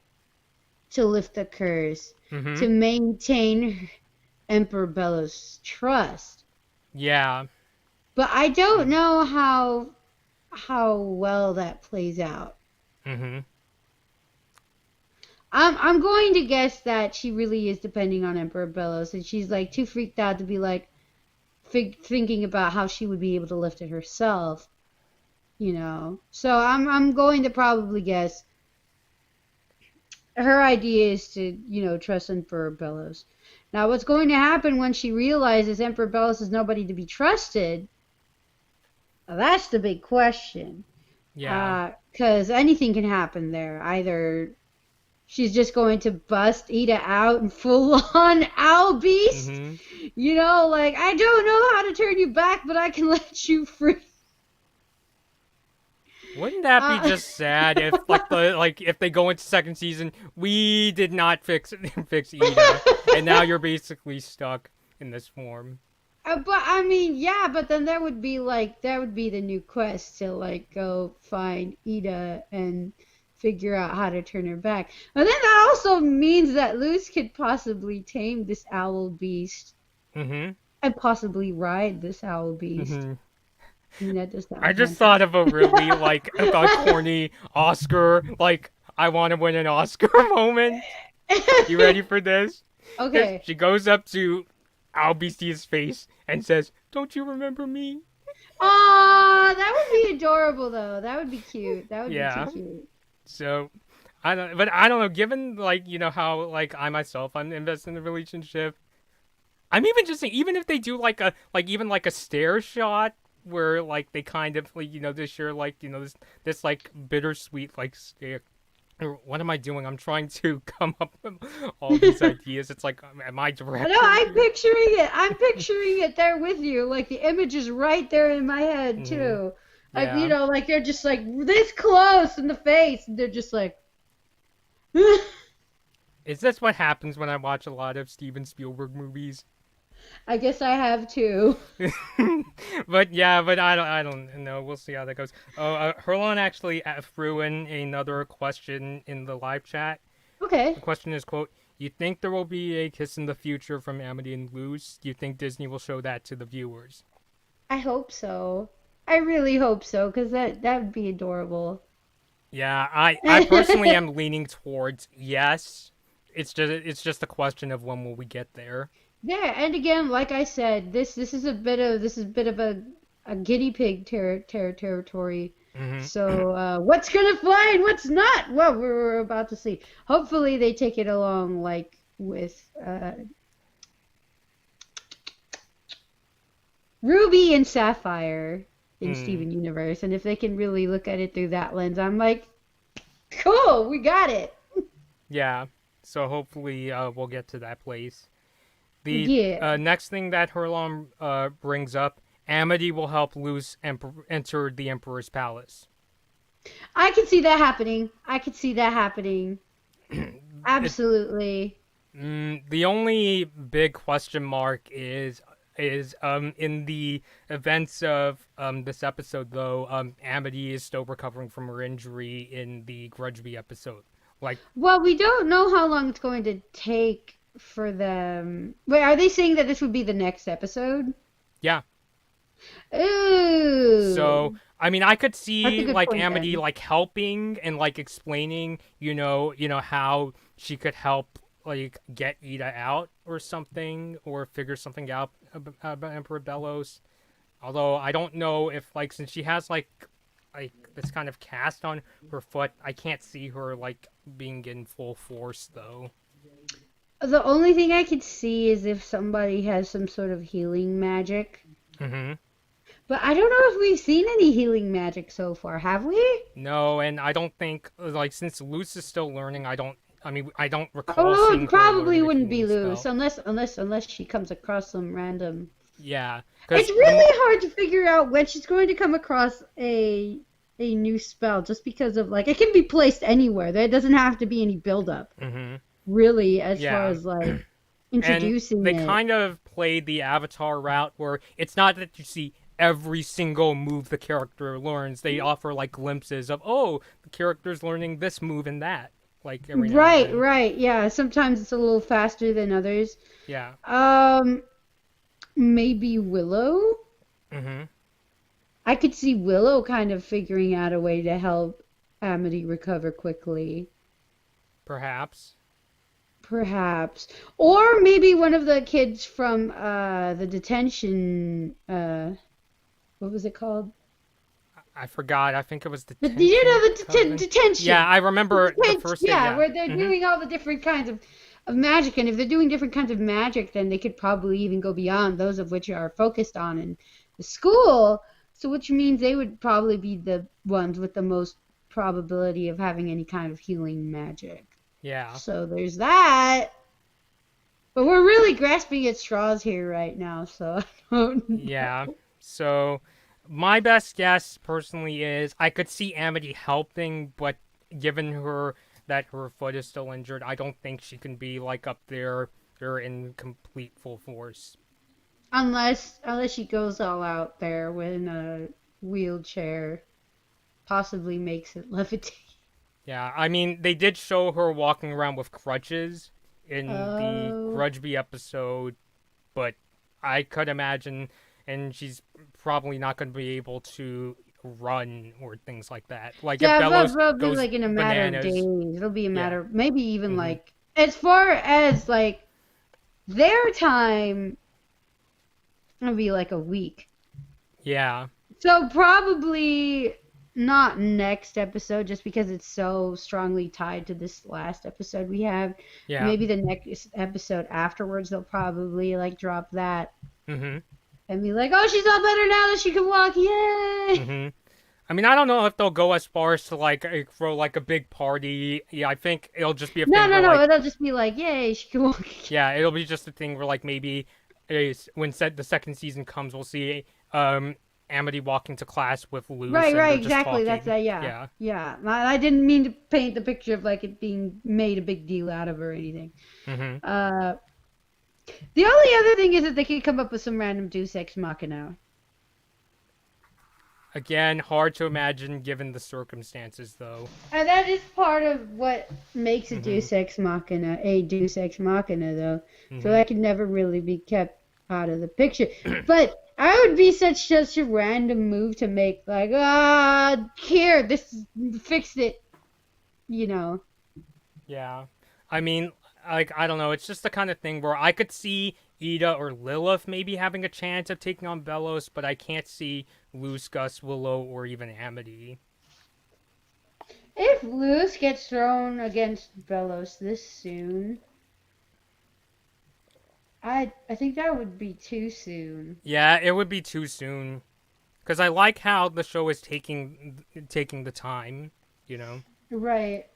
to lift the curse Mm-hmm. to maintain Emperor Bella's trust. Yeah. But I don't know how well that plays out. Mm-hmm. I'm going to guess that she really is depending on Emperor Belos, and she's like too freaked out to be like thinking about how she would be able to lift it herself. So I'm going to probably guess her idea is to trust Emperor Belos. Now, what's going to happen when she realizes Emperor Belos is nobody to be trusted? Well, that's the big question. Yeah. Because anything can happen there. Either she's just going to bust Ida out and full on owl beast. Mm-hmm. Like, I don't know how to turn you back, but I can let you free. Wouldn't that be Uh, just sad if if they go into second season, we did not fix fix Ida, and now you're basically stuck in this form. but I mean, yeah, but then that would be the new quest to like go find Ida and figure out how to turn her back. And then that also means that Luz could possibly tame this owl beast Mm-hmm. and possibly ride this owl beast. Mm-hmm. And that does I sound just fantastic. thought of a really a corny Oscar I want to win an Oscar moment. You ready for this? Because Okay. she goes up to Albie's face and says, "Don't you remember me?" Aw, that would be adorable though. That would be cute. That would be too Yeah. cute. So I don't know. Given how I myself I'm invested in the relationship. I'm even just saying, even if they do even like a stare shot where they kind of they share this bittersweet stare. Or what am I doing? I'm trying to come up with all these ideas. It's like, am I No, directing I'm here? picturing it. I'm picturing it there with you. Like the image is right there in my head Hmm. too. Like Yeah. like they're just like this close in the face, and they're just like. Is this what happens when I watch a lot of Steven Spielberg movies? I guess I have to. But yeah, but I don't know. We'll see how that goes. Oh, Herlon actually threw in another question in the live chat. The Okay. question is, quote, "You think there will be a kiss in the future from Amity and Luz? Do you think Disney will show that to the viewers?" I hope so. I really hope so, because that would be adorable. Yeah, I personally am leaning towards yes. It's just a question of when will we get there. Yeah, and again, like I said, this is a bit of a guinea pig territory. Hmm. So what's gonna fly and what's not? Well, we're about to see. Hopefully, they take it along like with Ruby and Sapphire in Mm, Steven Universe, and if they can really look at it through that lens, I'm like, cool, we got it. yeah. So hopefully we'll get to that place. The Yeah, next thing that Herlon brings up, Amity will help Luz enter the Emperor's palace. I can see that happening. I can see that happening. It, Absolutely. the only big question mark is in the events of this episode though, Amity is still recovering from her injury in the Grudgby episode. Like, Well, we don't know how long it's going to take for them. Wait, are they saying that this would be the next episode? yeah. So Ooh, I mean, I could that's a see good like point Amity then. like helping and like explaining, how she could help like get Ida out or something, or figure something out about Emperor Belos. Although I don't know if like since she has like this kind of cast on her foot, I can't see her like being in full force though. The only thing I could see is if somebody has some sort of healing magic. Hmm. But I don't know if we've seen any healing magic so far, have we? No, and I don't think like since Luce is still learning, I don't recall Oh, seeing it her probably learning a wouldn't be healing loose spell. unless she comes across some random. Yeah, It's because really hard to figure out when she's going to come across a new spell, just because of like it can be placed anywhere. There doesn't have to be any buildup, hmm, really, as far yeah, as like and introducing they it. kind of played the Avatar route where it's not that you see every single move the character learns. They offer like glimpses of, oh, the character's learning this move and that, like every now and Right, then. right, yeah. Sometimes it's a little faster than others. Yeah. Um, maybe Willow. Hmm. I could see Willow kind of figuring out a way to help Amity recover quickly. Perhaps. Perhaps. Or maybe one of the kids from the detention what was it called? I forgot. I think it was You Detention know the Coven. Yeah, detention. I remember the Detention. first day. Yeah, Yeah. where they're Hmm. doing all the different kinds of magic, and if they're doing different kinds of magic, then they could probably even go beyond those of which are focused on in the school. So which means they would probably be the ones with the most probability of having any kind of healing magic. Yeah. So there's that. But we're really grasping at straws here right now, so I don't Yeah. know. So my best guess personally is I could see Amity helping, but given her that her foot is still injured, I don't think she can be like up there in complete full force. Unless she goes all out there when a wheelchair possibly makes it levitate. Yeah, I mean they did show her walking around with crutches in the Oh. Grudgby episode, but I could imagine, and she's probably not going to be able to run or things like that. Like if Yeah, Bellows probably goes like in a matter of bananas, days. It'll be a yeah. matter, maybe even Hmm. like, as far as like their time, it'll be like a week. Yeah, So probably not next episode, just because it's so strongly tied to this last episode we have. yeah. Maybe the next episode afterwards, they'll probably like drop that Hmm. and be like, "Oh, she's all better now that she can walk! Yay!" Hmm. I mean, I don't know if they'll go as far as to like throw like a big party. Yeah, I think it'll just be a No, thing no, where no. like, It'll just be like, "Yay, she can walk!" yeah, it'll be just a thing where like maybe when the second season comes, we'll see Amity walking to class with Luz, Right, and they're right, just exactly. talking. That's that. Yeah, Yeah. yeah. I didn't mean to paint the picture of like it being made a big deal out of or anything. Mm-hmm. Uh, the only other thing is that they could come up with some random Deus Ex Machina. Again, hard to imagine given the circumstances, though. And that is part of what makes Mm-hmm. a Deus Ex Machina, though. So Mm-hmm. that can never really be kept out of the picture. But I would be such a random move to make, like, here, fix it, you know. Yeah. I mean, like, I don't know. It's just the kind of thing where I could see Ida or Lilith maybe having a chance of taking on Belos, but I can't see Luz, Gus, Willow, or even Amity. If Luz gets thrown against Belos this soon, I think that would be too soon. Yeah, it would be too soon. Because I like how the show is taking the time, you know? Right.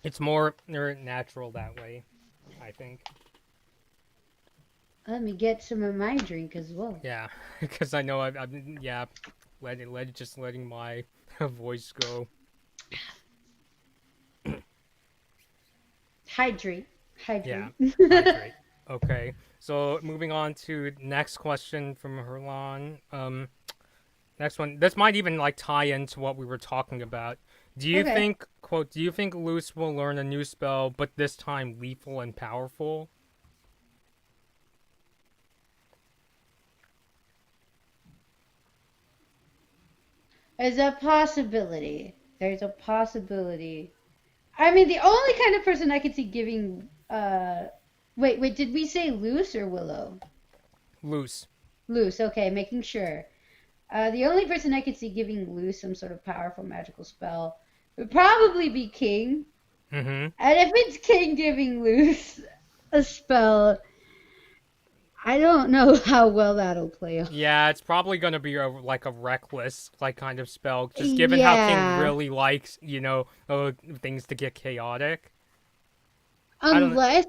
It's more natural that way, I think. Let me get some of my drink as well. Yeah, because I know I've yeah, letting my voice go. Hydrate. Yeah, Hydrate. hydrate. Okay, so moving on to next question from Herlan. Next one. This might even like tie into what we were talking about. Do you Okay. think, quote, do you think Luz will learn a new spell, but this time lethal and powerful? There's a possibility. There's a possibility. I mean, the only kind of person I could see giving. Wait. Did we say Luce or Willow? Luz. Luce. Okay, making sure. The only person I could see giving Luce some sort of powerful magical spell would probably be King. Mm-hmm. And if it's King giving Luce a spell, I don't know how well that'll play out. Yeah, it's probably gonna be like a reckless like kind of spell, just given how King really likes, things to get chaotic. Unless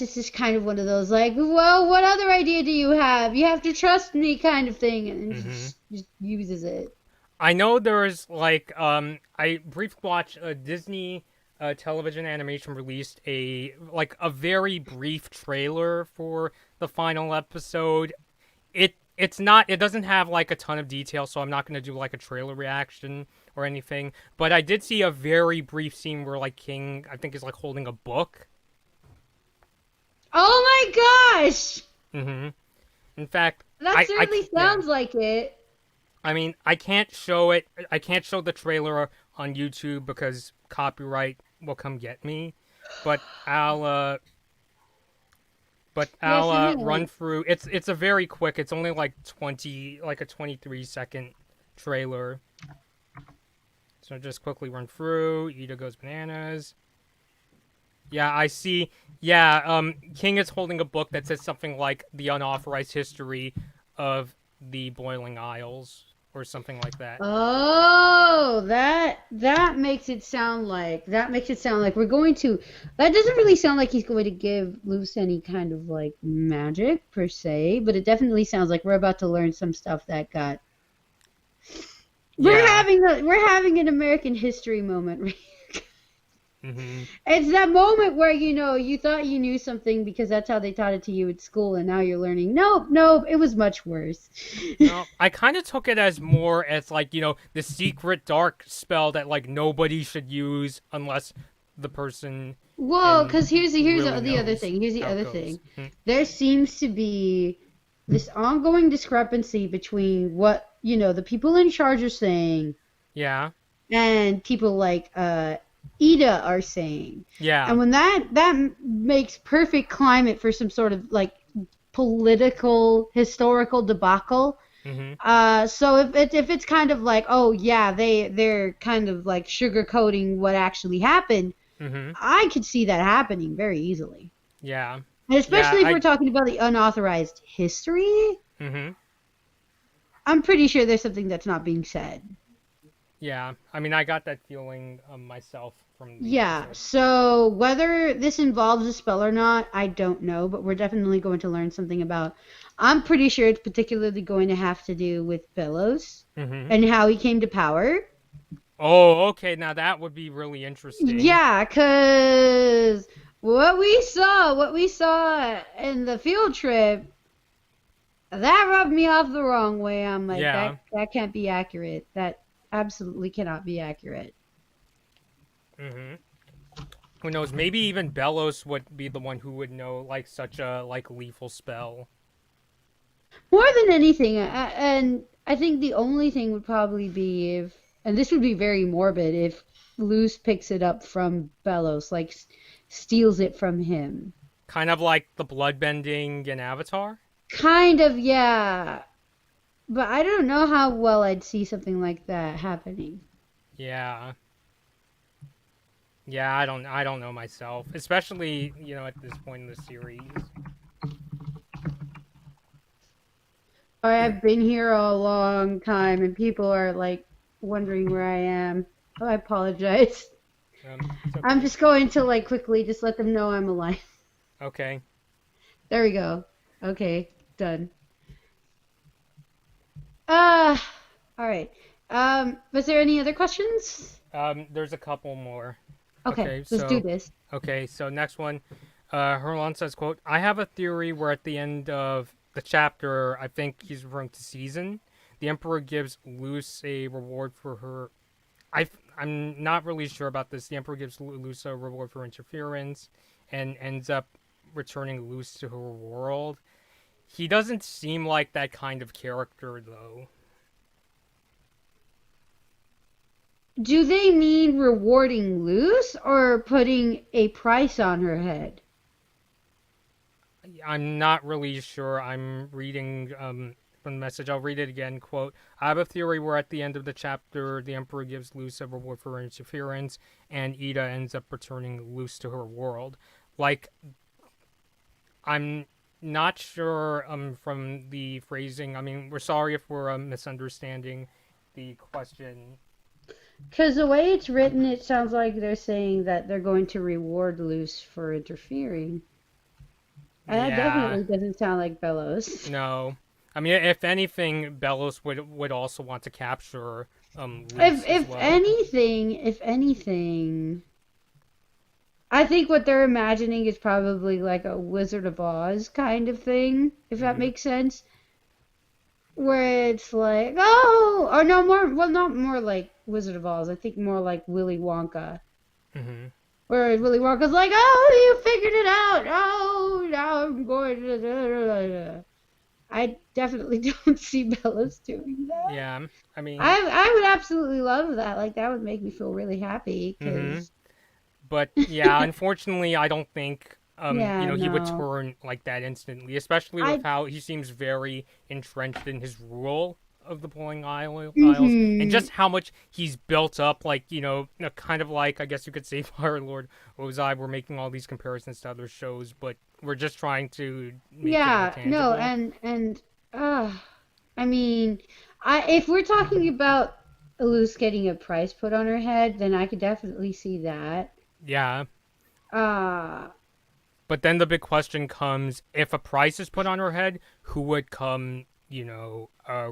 this is kind of one of those like, well, what other idea do you have? You have to trust me kind of thing, and just uses it. I know there's like I briefly watched a Disney television animation released a very brief trailer for the final episode. It doesn't have like a ton of detail, so I'm not going to do like a trailer reaction or anything, but I did see a very brief scene where like King, I think, is like holding a book. Oh my gosh! In fact, that certainly sounds like it. I mean, I can't show it. I can't show the trailer on YouTube because copyright will come get me. But I'll run through. It's a very quick. It's only like a 23-second trailer. So just quickly run through. Ida goes bananas. Yeah, I see. Yeah, King is holding a book that says something like the unauthorized history of the Boiling Isles or something like that. Oh, that makes it sound like we're going to. That doesn't really sound like he's going to give Luce any kind of like magic per se, but it definitely sounds like we're about to learn some stuff that got. We're having an American history moment. Right? It's that moment where you thought you knew something because that's how they taught it to you at school, and now you're learning. Nope, it was much worse. No, I kind of took it as more as like the secret dark spell that like nobody should use unless the person. Well, because here's really the other knows thing. Here's the how it other goes. thing. There seems to be this ongoing discrepancy between what the people in charge are saying. Yeah. And people like Ida are saying. Yeah. And when that makes perfect climate for some sort of like political historical debacle. So if it's kind of like, oh yeah, they're kind of like sugarcoating what actually happened, I could see that happening very easily. Yeah. And especially if we're talking about the unauthorized history. I'm pretty sure there's something that's not being said. Yeah, I mean, I got that feeling myself from the Yeah, episode. so whether this involves a spell or not, I don't know, but we're definitely going to learn something about. I'm pretty sure it's particularly going to have to do with Belos Hmm. and how he came to power. Oh, okay. Now that would be really interesting. Yeah, 'cause what we saw in the field trip, that rubbed me off the wrong way. I'm like, Yeah. that can't be accurate. That absolutely cannot be accurate. Hmm. Who knows? Maybe even Belos would be the one who would know like such a like lethal spell. More than anything, and I think the only thing would probably be if, and this would be very morbid, if Luz picks it up from Belos, like steals it from him. Kind of like the bloodbending in Avatar. Kind of, yeah. But I don't know how well I'd see something like that happening. Yeah. Yeah, I don't know myself, especially, at this point in the series. I've been here a long time, and people are like wondering where I am. Oh, I apologize. It's I'm okay. just going to like quickly just let them know I'm alive. Okay. There we go. Okay, done. Uh, all right. Was there any other questions? There's a couple more. Okay, Okay, let's do so this. next one. Herlon says, quote, I have a theory where at the end of the chapter, I think he's referring to season, the Emperor gives Luce a reward for her. I'm not really sure about this. The Emperor gives Luce a reward for interference and ends up returning Luce to her world. He doesn't seem like that kind of character, though. Do they mean rewarding Luce or putting a price on her head? I'm not really sure. I'm reading from the message. I'll read it again. Quote, I have a theory where at the end of the chapter, the Emperor gives Luce a reward for her interference, and Ida ends up returning Luce to her world. Like, I'm not sure from the phrasing. I mean, we're sorry if we're misunderstanding the question. Because the way it's written, it sounds like they're saying that they're going to reward Luce for interfering. And that Yeah, definitely doesn't sound like Belos. no. I mean, if anything, Belos would also want to capture If Luce as if well. anything, if anything, I think what they're imagining is probably like a Wizard of Oz kind of thing, if that Hmm. makes sense. Where it's like, oh, or no, more, well, not more like Wizard of Oz. I think more like Willy Wonka. Hmm. Where Willy Wonka's like, oh, you figured it out. Oh, now I'm going to. I definitely don't see Bella's doing that. Yeah, I mean, I would absolutely love that. Like, that would make me feel really happy hmm because. but yeah, unfortunately, I don't think Yeah, he would no. turn like that instantly, especially with I. how he seems very entrenched in his rule of the Isles, and Hmm. just how much he's built up. Like, kind of like, I guess you could say, Fire Lord Ozai. We're making all these comparisons to other shows, but we're just trying to make it more Yeah, no, tangible. and uh I mean, I if we're talking about Elise getting a price put on her head, then I could definitely see that. Yeah, Uh but then the big question comes: if a price is put on her head, who would come,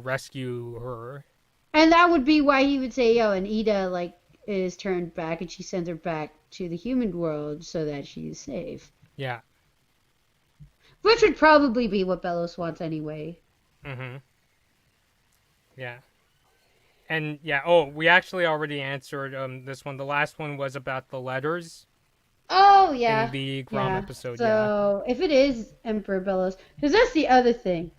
rescue her? and that would be why he would say, yo, and Ida like is turned back and she sends her back to the human world so that she's safe. Yeah. Which would probably be what Belos wants anyway. Mm-hmm. Yeah. And yeah, oh, we actually already answered this one. The last one was about the letters Oh in yeah. the Grom Yeah. episode, yeah. So if it is Emperor Belos, because that's the other thing.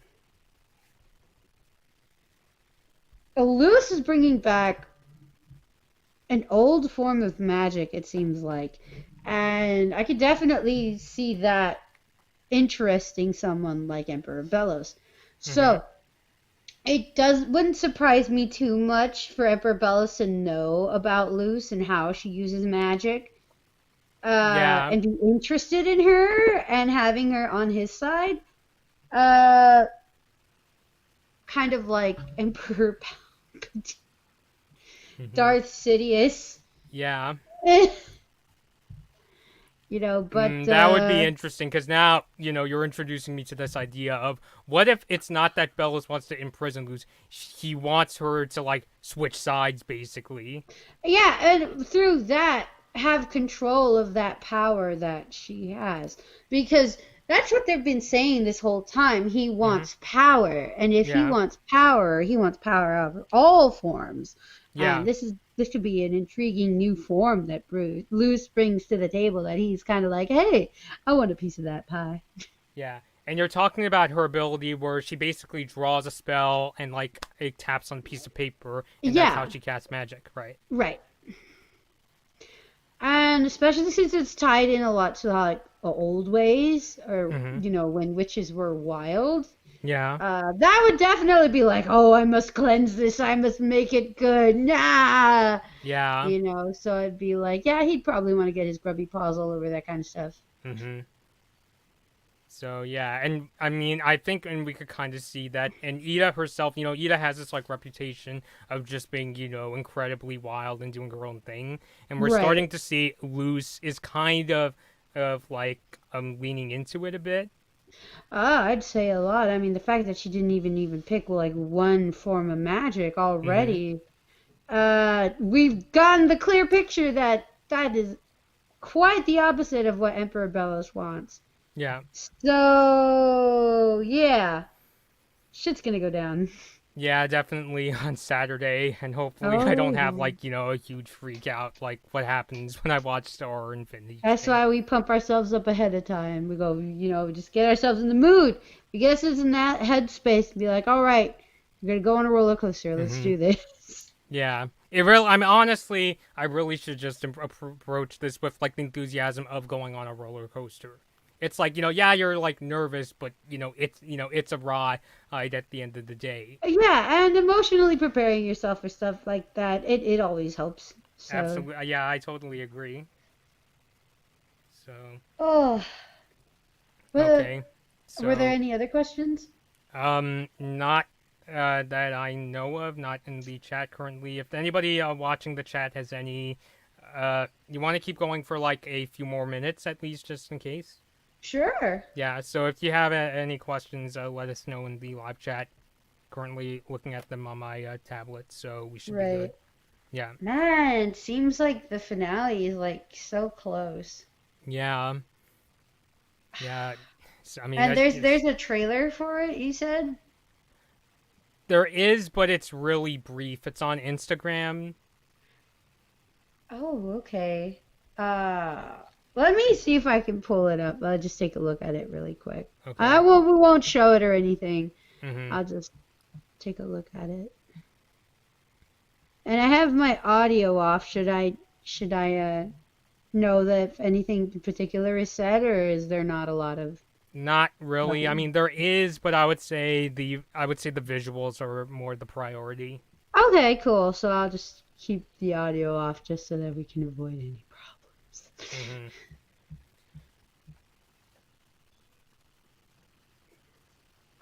Lewis is bringing back an old form of magic, it seems like. And I could definitely see that interesting someone like Emperor Belos. Mm-hmm. So it wouldn't surprise me too much for Emperor Belos to know about Luce and how she uses magic. Yeah. And be interested in her and having her on his side. Uh, Kind of like Emperor Palpatine. Hmm. Darth Sidious. Yeah. But That would be interesting because now, you're introducing me to this idea of what if it's not that Belos wants to imprison Luz, he wants her to, like, switch sides, basically. yeah, and through that, have control of that power that she has. Because that's what they've been saying this whole time. He Hmm. wants power. And if Yeah. he wants power of all forms. And Yeah. this could be an intriguing new form that Luz brings to the table that he's kind of like, hey, I want a piece of that pie. Yeah. And you're talking about her ability where she basically draws a spell and, like, it taps on a piece of paper, and that's how Yeah, she casts magic, right? right. And especially since it's tied in a lot to like old ways, or Hmm. when witches were wild. Yeah. That would definitely be like, oh, I must cleanse this, I must make it good. Nah, Yeah. so it'd be like, yeah, he'd probably want to get his grubby paws all over that kind of stuff. Hmm. So yeah, and I mean, I think, and we could kind of see that, and Ida herself, Ida has this, like, reputation of just being, incredibly wild and doing her own thing, and we're starting Right. to see Luce is kind of like leaning into it a bit. I'd say a lot. I mean, the fact that she didn't even pick like one form of magic Hmm. already, we've gotten the clear picture that that is quite the opposite of what Emperor Belos wants. Yeah. So, yeah, shit's gonna go down. Yeah, definitely on Saturday, and hopefully I Oh, don't have, yeah. like, a huge freak out like what happens when I watch Star Infinity That's Train. why we pump ourselves up ahead of time. We go, just get ourselves in the mood. We get us in that headspace and be like, all right, we're gonna go on a roller coaster. Let's Hmm. do this. Yeah. It really, I mean, honestly, I really should just approach this with, like, the enthusiasm of going on a roller coaster. It's like, yeah, you're, like, nervous, but, it's a ride at the end of the day. Yeah, and emotionally preparing yourself for stuff like that, it always helps. So, Absolutely. Yeah, I totally agree. So, oh, but okay. were there So, any other questions? not that I know of, not in the chat currently. If anybody watching the chat has any, you want to keep going for, like, a few more minutes at least, just in case? Sure. Yeah, so if you have any questions, let us know in the live chat. Currently looking at them on my tablet, so we should be Right. good. Yeah, Man, seems like the finale is like so close. yeah, yeah. So, I mean, And that there's just a trailer for it, you said? there is, but it's really brief. It's on Instagram. Oh, okay. Let me see if I can pull it up. I'll just take a look at it really quick. Okay. We won't show it or anything. Mhm. I'll just take a look at it. And I have my audio off. Should I know that if anything in particular is said, or is there not a lot of Not really. I talking? mean, there is, but I would say the visuals are more the priority. Okay, cool. So I'll just keep the audio off just so that we can avoid any problems. Mhm.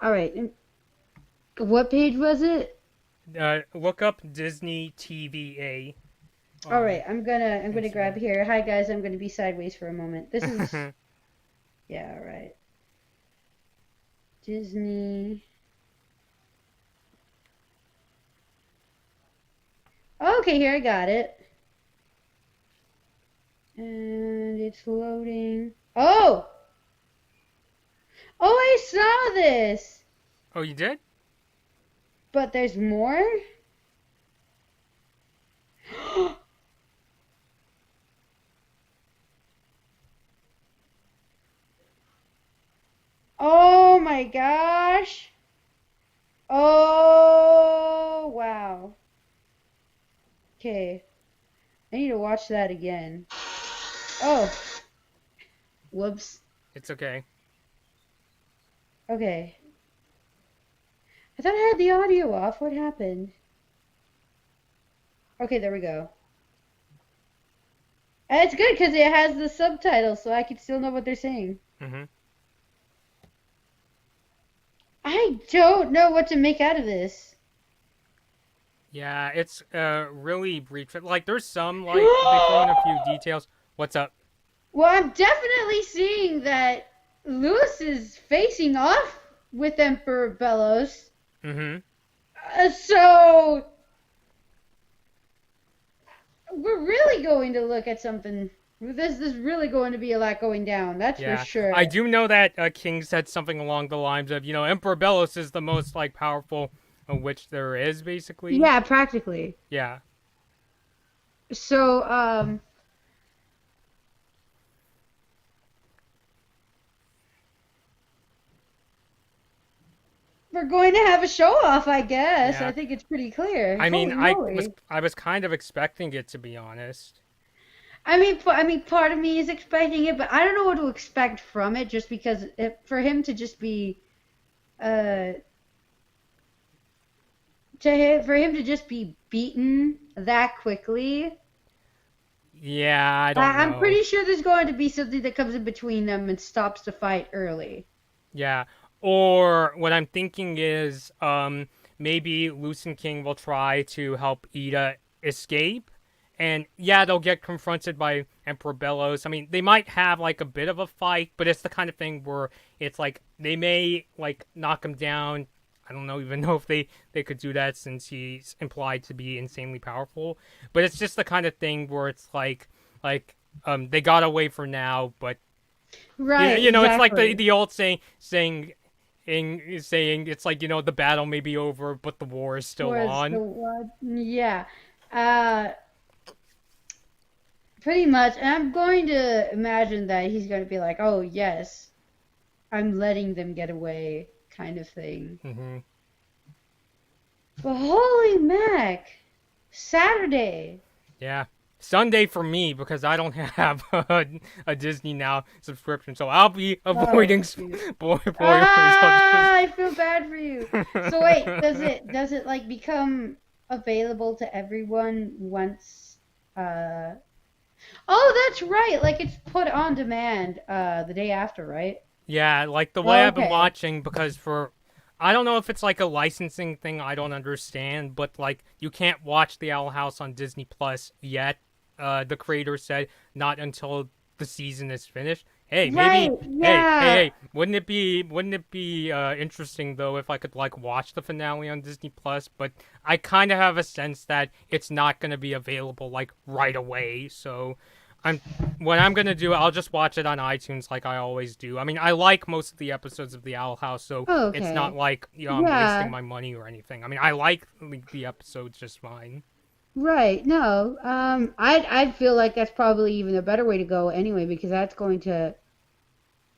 All right. And what page was it? Look up Disney TVA All on right. I'm gonna grab Instagram. here. Hi guys. I'm gonna be sideways for a moment. This is yeah. All right. Disney. Okay, here I got it. And it's loading. Oh! Oh, I saw this! Oh, you did? But there's more? Oh my gosh! Oh, wow. Okay, I need to watch that again. Oh, whoops. It's okay. Okay. I thought I had the audio off. What happened? Okay, there we go. And it's good because it has the subtitles, so I can still know what they're saying. Mhm. I don't know what to make out of this. Yeah, it's really brief. Like, there's some like they throw in a few details. What's up? Well, I'm definitely seeing that Lewis is facing off with Emperor Belos. Mm-hmm. So we're really going to look at something. This is really going to be a lot going down. That's for Yeah, I sure. do know that King said something along the lines of, Emperor Belos is the most like powerful witch there is, basically. Yeah, practically. Yeah. So we're going to have a show off, I guess. I Yeah. think it's pretty clear. I mean, Holy moly. I was kind of expecting it, to be honest. I mean, part of me is expecting it, but I don't know what to expect from it. Just because for him to just be, uh, for him to just be beaten that quickly, Yeah, I don't I'm know. pretty sure there's going to be something that comes in between them and stops the fight early. Yeah. Or what I'm thinking is, maybe Lucen King will try to help Ida escape. And yeah, they'll get confronted by Emperor Belos. I mean, they might have like a bit of a fight, but it's the kind of thing where it's like they may like knock him down. I don't know even know if they could do that since he's implied to be insanely powerful. But it's just the kind of thing where it's like they got away for now, but Right, it's like exactly. the old saying it's like the battle may be over, but the war is still Was the on. one, yeah. Uh, Pretty much. And I'm going to imagine that he's going to be like, "Oh yes, I'm letting them get away," kind of thing. Hmm. But holy Mac, Saturday. Yeah, Sunday for me because I don't have a Disney Now subscription, so I'll be Oh avoiding shoot. spoilers. I'll just Ah, I feel bad for you. So wait, does it like become available to everyone once? Uh, oh, that's right. Like it's put on demand the day after, right? Yeah, like the way I've been Okay. watching, because for I don't know if it's like a licensing thing I don't understand, but like you can't watch The Owl House on Disney Plus yet. The creator said not until the season is finished. Hey, Right. maybe Yeah. hey, wouldn't it be interesting though if I could like watch the finale on Disney Plus, but I kind of have a sense that it's not going to be available like right away, so I'm what I'm gonna do, I'll just watch it on iTunes like I always do. I mean, I like most of the episodes of The Owl House, so it's not Okay. like I'm wasting Yeah. my money or anything. I mean, I like the episodes just fine. Right. No. I'd feel like that's probably even a better way to go anyway, because that's going to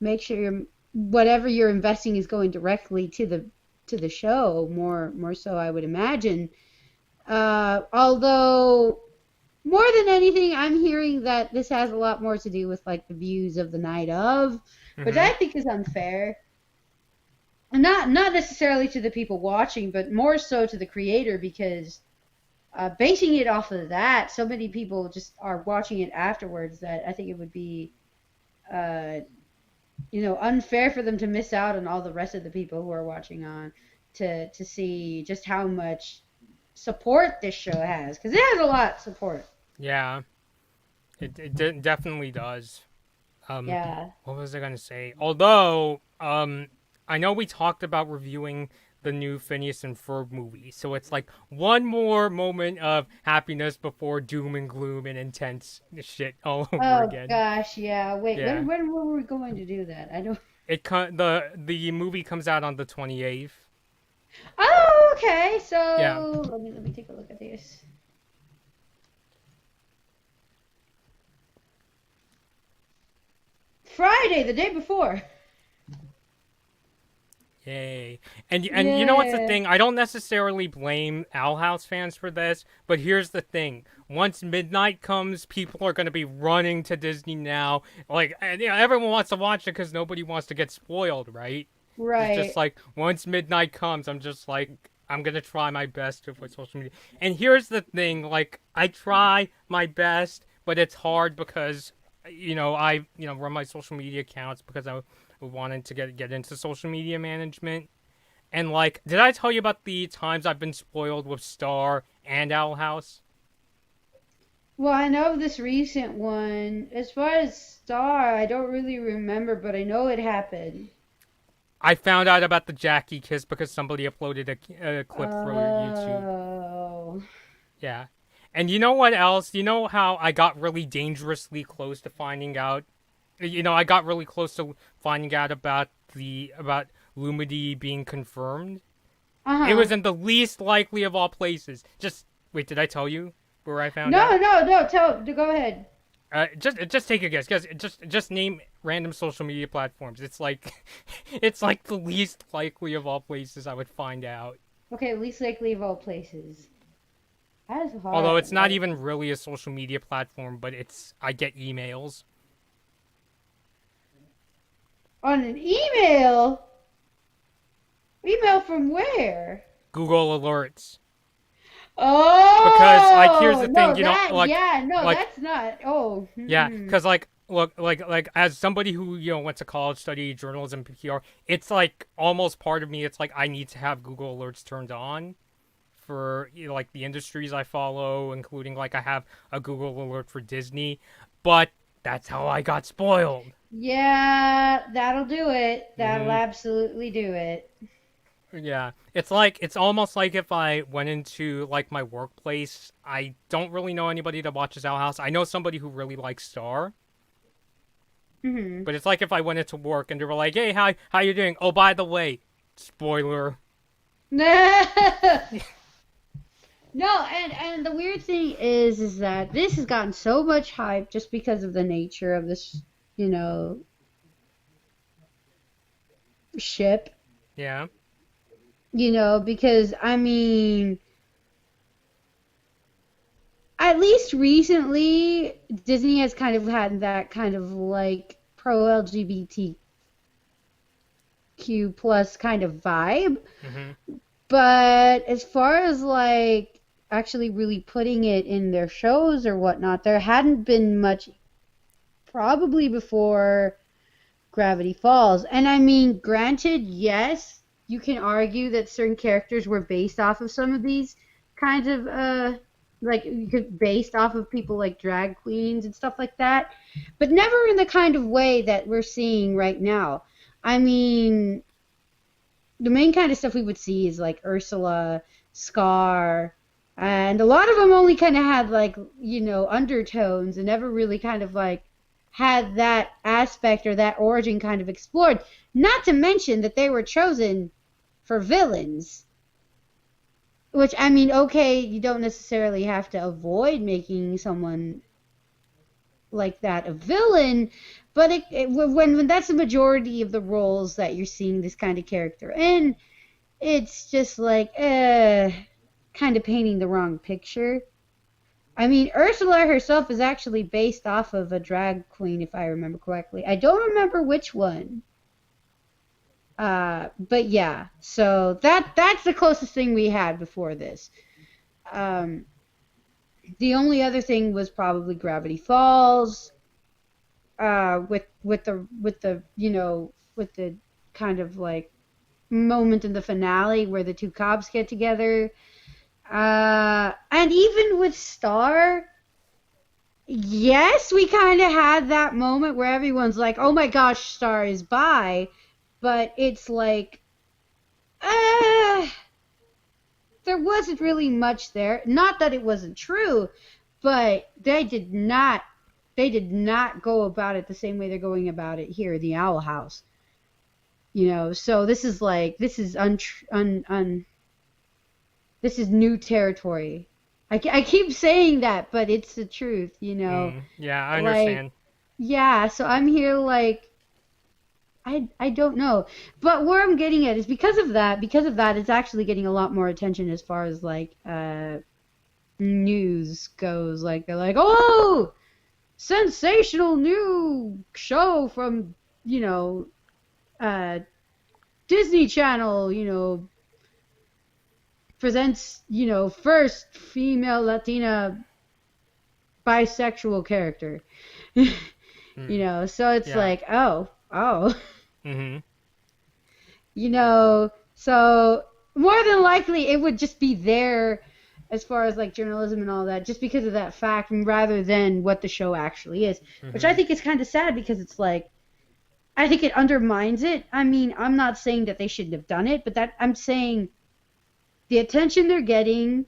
make sure whatever you're investing is going directly to the show more so I would imagine. Although more than anything, I'm hearing that this has a lot more to do with like the views of the night of, which Hmm. I think is unfair. Not necessarily to the people watching, but more so to the creator, because basing it off of that, so many people just are watching it afterwards that I think it would be uh, unfair for them to miss out on all the rest of the people who are watching on to see just how much support this show has, because it has a lot of support. Yeah, definitely does. Um, Yeah. what was I gonna say? Although, I know we talked about reviewing the new Phineas and Ferb movie, so it's like one more moment of happiness before doom and gloom and intense shit all over Oh again. gosh, yeah. Wait, when Yeah. when were we going to do that? I don't. The movie comes out on the 28th. Oh, okay. Yeah. So let me take a look at this. Friday, the day before. Yay. And you know what's the Yeah. thing? I don't necessarily blame Owl House fans for this, but here's the thing. Once midnight comes, people are going to be running to Disney Now. Like, and, everyone wants to watch it because nobody wants to get spoiled, right? It's just Right. like, once midnight comes, I'm just like, I'm going to try my best to avoid social media. And here's the thing. Like, I try my best, but it's hard because, I, run my social media accounts because I wanted to get into social media management. And like, did I tell you about the times I've been spoiled with Star and Owl House. Well, I know this recent one. As far as Star, I don't really remember, but I know it happened. I found out about the Jackie kiss because somebody uploaded a clip for YouTube. Oh. Yeah. And you know what else? You know how I got really dangerously close to finding out? I got really close to finding out about Lumity being confirmed. It Uh-huh. was in the least likely of all places. Just wait, did I tell you where I found No, out? no, no. Go ahead. Just take a guess. Guess just name random social media platforms. It's like it's like the least likely of all places I would find out. Okay, least likely of all places. That is Although hard. it's not even really a social media platform, but I get emails. On an email? Email from where? Google Alerts. Because like here's Oh, the thing, no, that, yeah, no, like that's not. Oh, yeah, mm-mm. because like look like as somebody who went to college, studied journalism, PR, it's like almost part of me. It's like I need to have Google Alerts turned on for like the industries I follow, including like I have a Google Alert for Disney, but that's how I got spoiled. Yeah, that'll do it. That'll Hmm. absolutely do it. Yeah, it's almost like if I went into like my workplace, I don't really know anybody that watches Owl House. I know somebody who really likes Star, Hmm. but it's like if I went into work and they were like, "Hey, how you doing? Oh, by the way, spoiler." No, and the weird thing is that this has gotten so much hype just because of the nature of this, you know, ship. Yeah. Because I mean, at least recently, Disney has kind of had that kind of like pro LGBTQ plus kind of vibe. Mhm. But as far as like actually really putting it in their shows or whatnot, there hadn't been much probably before Gravity Falls. And I mean, granted, yes, you can argue that certain characters were based off of some of these kinds of like you could based off of people like drag queens and stuff like that, but never in the kind of way that we're seeing right now. I mean, the main kind of stuff we would see is like Ursula, Scar, and a lot of them only kind of had like undertones and never really kind of like had that aspect or that origin kind of explored. Not to mention that they were chosen for villains, which I mean, okay, you don't necessarily have to avoid making someone like that a villain, but when that's the majority of the roles that you're seeing this kind of character in, it's just like kind of painting the wrong picture. I mean, Ursula herself is actually based off of a drag queen, if I remember correctly. I don't remember which one. But yeah, so that's the closest thing we had before this. Um, the only other thing was probably Gravity Falls, with the kind of like moment in the finale where the two cops get together. And even with Star, yes, we kind of had that moment where everyone's like, "Oh my gosh, Star is bi," but it's like, uh, there wasn't really much there. Not that it wasn't true, but they did not go about it the same way they're going about it here in the Owl House. So this is new territory. I keep saying that, but it's the truth. Yeah, I Like, understand. yeah, so I'm here like I don't know. But where I'm getting at is because of that it's actually getting a lot more attention as far as like news goes. Like they're like, "Oh, sensational new show from, you know, uh Disney Channel, presents, first female Latina bisexual character." Mm. So it's Yeah. like, oh. Mhm. So more than likely it would just be there as far as like journalism and all that, just because of that fact, rather than what the show actually is, which I think is kind of sad because it's like, I think it undermines it. I mean, I'm not saying that they shouldn't have done it, but that I'm saying the attention they're getting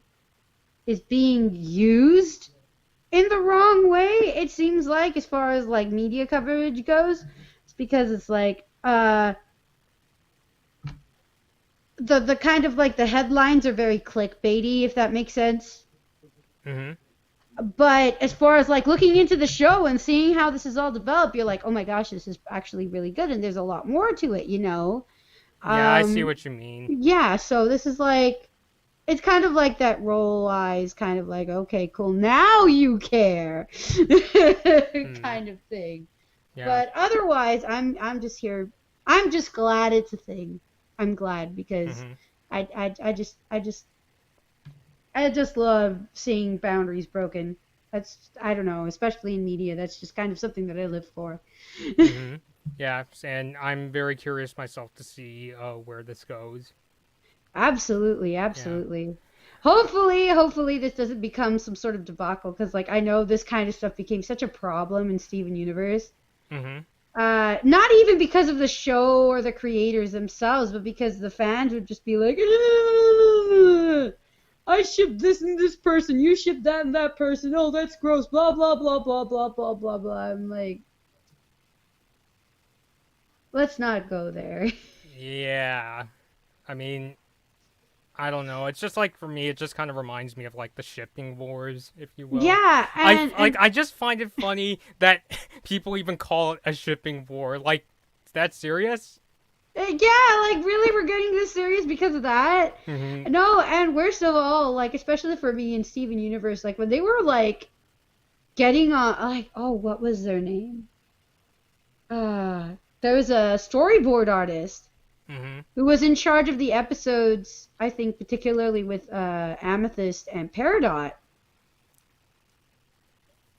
is being used in the wrong way, it seems like, as far as like media coverage goes. It's because it's like the kind of like the headlines are very clickbaity, if that makes sense. Mm-hmm. But as far as like looking into the show and seeing how this is all developed, you're like, oh my gosh, this is actually really good, and there's a lot more to it, you know. Yeah, I see what you mean. Yeah, so this is like, it's kind of like that roll eyes, kind of like, okay, cool, now you care, kind of thing. Yeah. But otherwise, I'm just here. I'm just glad it's a thing. I'm glad because I just love seeing boundaries broken. That's, I don't know, especially in media. That's just kind of something that I live for. Yeah, and I'm very curious myself to see where this goes. Absolutely, Yeah. absolutely. Hopefully this doesn't become some sort of debacle, because like I know this kind of stuff became such a problem in Steven Universe. Mm-hmm. Not even because of the show or the creators themselves, but because the fans would just be like, I ship this and this person, you ship that and that person, oh, that's gross, blah, blah, blah, blah, blah, blah, blah, blah. I'm like, let's not go there. Yeah. I mean, I don't know. It's just like, for me, it just kind of reminds me of like the shipping wars, if you will. Yeah, I just find it funny that people even call it a shipping war. Like, is that serious? yeah, like really, we're getting this serious because of that. Mm-hmm. No, and worst of all, like especially for me and Steven Universe, like when they were like getting on, like, oh, what was their name? There was a storyboard artist Mm-hmm. who was in charge of the episodes, I think particularly with Amethyst and Peridot.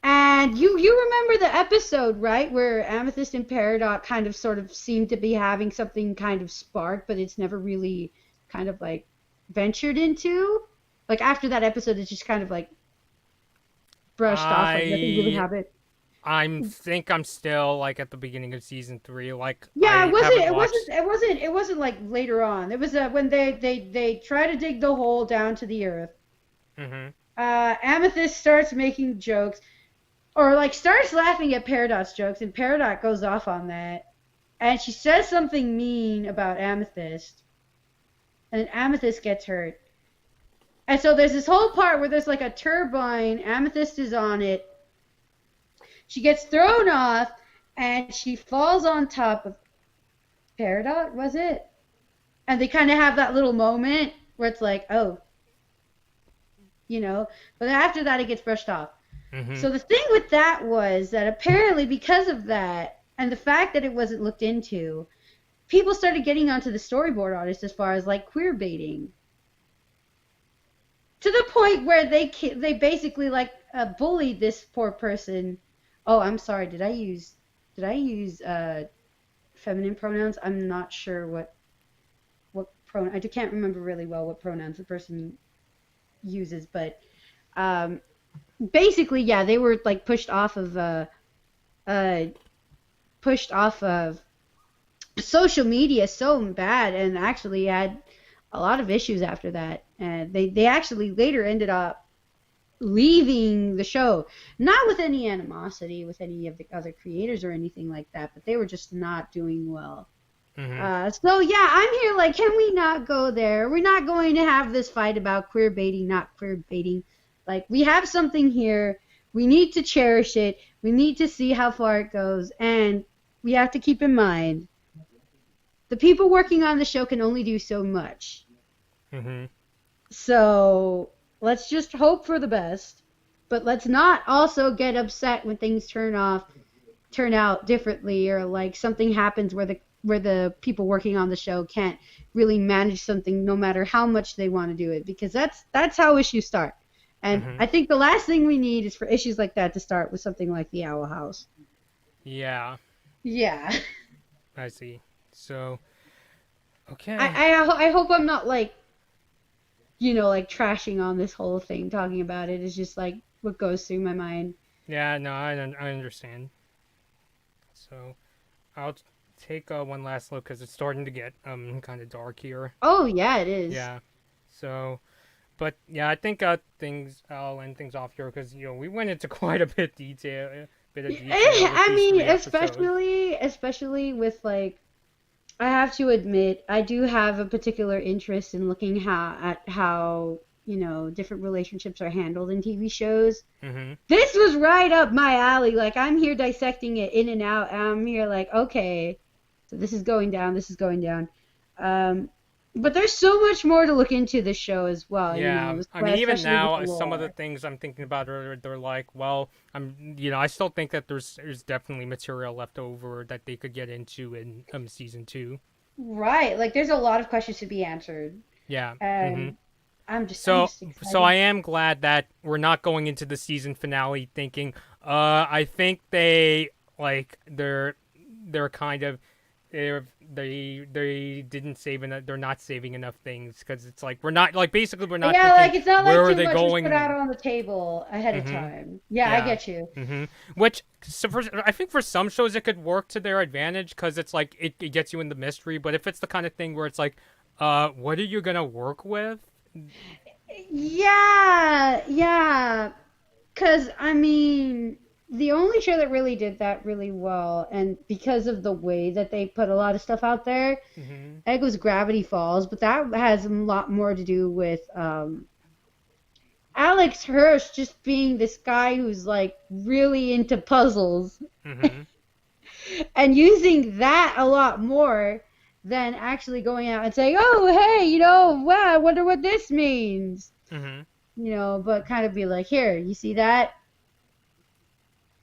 And you remember the episode, right, where Amethyst and Peridot kind of sort of seem to be having something kind of spark, but it's never really kind of like ventured into? Like after that episode, it's just kind of like brushed off, like nothing really I happened. think I'm still like at the beginning of season 3. Like, Yeah, it I wasn't. haven't It wasn't. watched. It wasn't. It wasn't like later on. It was when they try to dig the hole down to the earth. Mm-hmm. Amethyst starts making jokes, or like starts laughing at Peridot's jokes, and Peridot goes off on that, and she says something mean about Amethyst, and Amethyst gets hurt. And so there's this whole part where there's like a turbine. Amethyst is on it. She gets thrown off, and she falls on top of Peridot, was it? And they kind of have that little moment where it's like, oh, you know. But after that, it gets brushed off. Mm-hmm. So the thing with that was that apparently because of that, and the fact that it wasn't looked into, people started getting onto the storyboard artist as far as like queer baiting. To the point where they basically like bullied this poor person. Oh, I'm sorry. Did I use feminine pronouns? I'm not sure what pronoun. I can't remember really well what pronouns the person uses, but basically, yeah, they were like pushed off of social media so bad, and actually had a lot of issues after that. And they actually later ended up leaving the show, not with any animosity with any of the other creators or anything like that, but they were just not doing well. Mm-hmm. So yeah, I'm here like, can we not go there? We're not going to have this fight about queer baiting, not queer baiting. Like, we have something here. We need to cherish it. We need to see how far it goes. And we have to keep in mind, the people working on the show can only do so much. Mm-hmm. So let's just hope for the best. But let's not also get upset when things turn out differently, or like something happens where the people working on the show can't really manage something no matter how much they want to do it, because that's how issues start. And I think the last thing we need is for issues like that to start with something like the Owl House. Yeah. Yeah. I see. So, okay. I hope I'm not like like trashing on this whole thing, talking about it is just like what goes through my mind. Yeah, no, I understand. So I'll take one last look because it's starting to get kind of dark here. Oh yeah, it is. Yeah. So, but yeah, I think I'll end things off here because we went into quite a bit of detail with I these mean, 3 episodes. especially with like, I have to admit, I do have a particular interest in looking at how different relationships are handled in TV shows. Mhm. This was right up my alley. Like I'm here dissecting it in and out. And I'm here like, okay, so this is going down. This is going down. Um, but there's so much more to look into this show as well. Yeah, I mean, even Especially with now, the some of the lore. things I'm thinking about they're like, well, I still think that there's definitely material left over that they could get into in season 2. Right. Like there's a lot of questions to be answered, Yeah. Mhm. and I'm So, just so I excited. am glad that we're not going into the season finale thinking, I think they're kind of they didn't save enough. They're not saving enough things because it's like we're not like basically we're not Yeah, thinking like it's not where like are too they much was put out going. on the table ahead of Mm-hmm. time. Yeah, I Yeah. get you. Mm-hmm. Which I think for some shows it could work to their advantage because it's like it gets you in the mystery. But if it's the kind of thing where it's like, what are you gonna work with? Yeah, yeah. Because, I mean, the only show that really did that really well, and because of the way that they put a lot of stuff out there, Mm-hmm. I think it was Gravity Falls, but that has a lot more to do with Alex Hirsch just being this guy who's like really into puzzles Mm-hmm. and using that a lot more than actually going out and saying, oh, hey, wow, I wonder what this means. Mm-hmm. But kind of be like, here, you see that?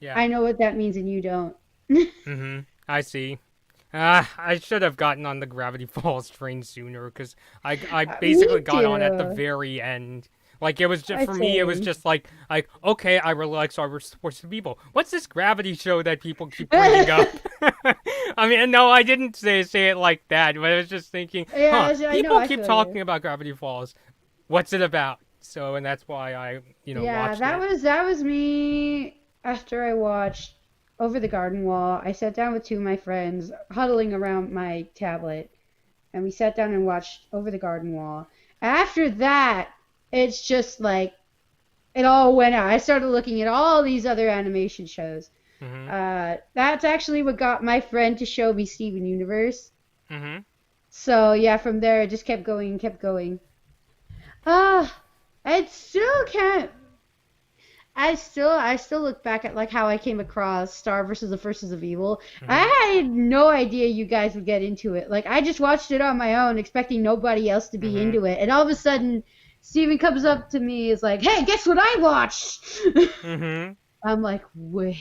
Yeah. I know what that means and you don't. Mm-hmm. I see. I should have gotten on the Gravity Falls train sooner because I basically Me got on at the too. very end. Like it was just I for me, it was say. just like okay, I really like Star Wars Sports People. What's this Gravity show that people keep bringing up? I mean, no, I didn't say it like that, but I was just thinking, huh? Yeah, I know, People I keep feel you. talking about Gravity Falls. What's it about? So, and that's why I Yeah, watched it. that was me after I watched Over the Garden Wall. I sat down with two of my friends, huddling around my tablet, and we sat down and watched Over the Garden Wall. After that, it's just like it all went out. I started looking at all these other animation shows. Mm-hmm. That's actually what got my friend to show me Steven Universe. Mm-hmm. So yeah, from there it just kept going and kept going. Ah, I still can't. I still look back at like how I came across Star versus the Forces of Evil. Mm-hmm. I had no idea you guys would get into it. Like I just watched it on my own, expecting nobody else to be Mm-hmm. into it, and all of a sudden, Steven comes up to me, is like, "Hey, guess what I watched?" Mm-hmm. I'm like, "Wait,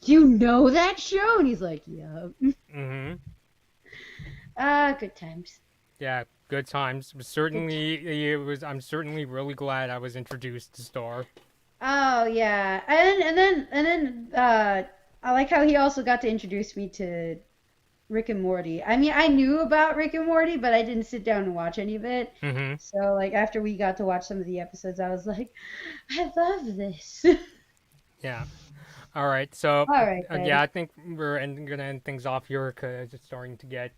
you know that show?" And he's like, "Yeah." Mm-hmm. Good times. Yeah, good times. Good times. Certainly, it was. I'm certainly really glad I was introduced to Star. Oh yeah, and then I like how he also got to introduce me to Rick and Morty. I mean, I knew about Rick and Morty, but I didn't sit down and watch any of it. Mm-hmm. So like after we got to watch some of the episodes, I was like, I love this. Yeah. All right. So, All right yeah, then. I think gonna end things off here because it's starting to get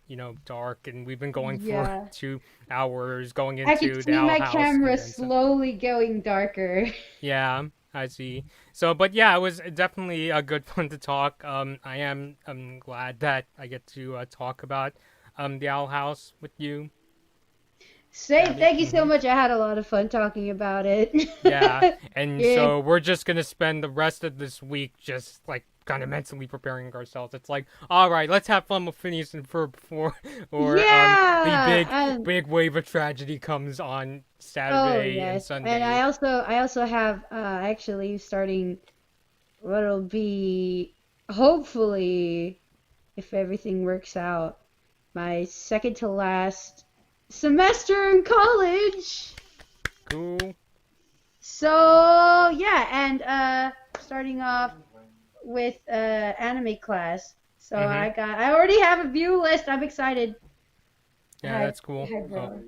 dark, and we've been going for Yeah. 2 hours, going I could into the see Owl my House, and camera then some. slowly going darker. Yeah, I see. So, but yeah, it was definitely a good fun to talk. I am glad that I get to talk about the Owl House with you, Say Gabby. thank you so Mm-hmm. much. I had a lot of fun talking about it. Yeah, and Yeah. so we're just gonna spend the rest of this week just like kind of mentally preparing ourselves. It's like, all right, let's have fun with Phineas and Ferb before, or the Yeah. big wave of tragedy comes on Oh Saturday and yes. And Sunday. I also have actually starting what'll be hopefully, if everything works out, my second to last semester in college. Cool. So yeah, and starting off with anime class. So Mm-hmm. I already have a view list. I'm excited. Yeah, Hi, that's cool. hi, Oh, bro.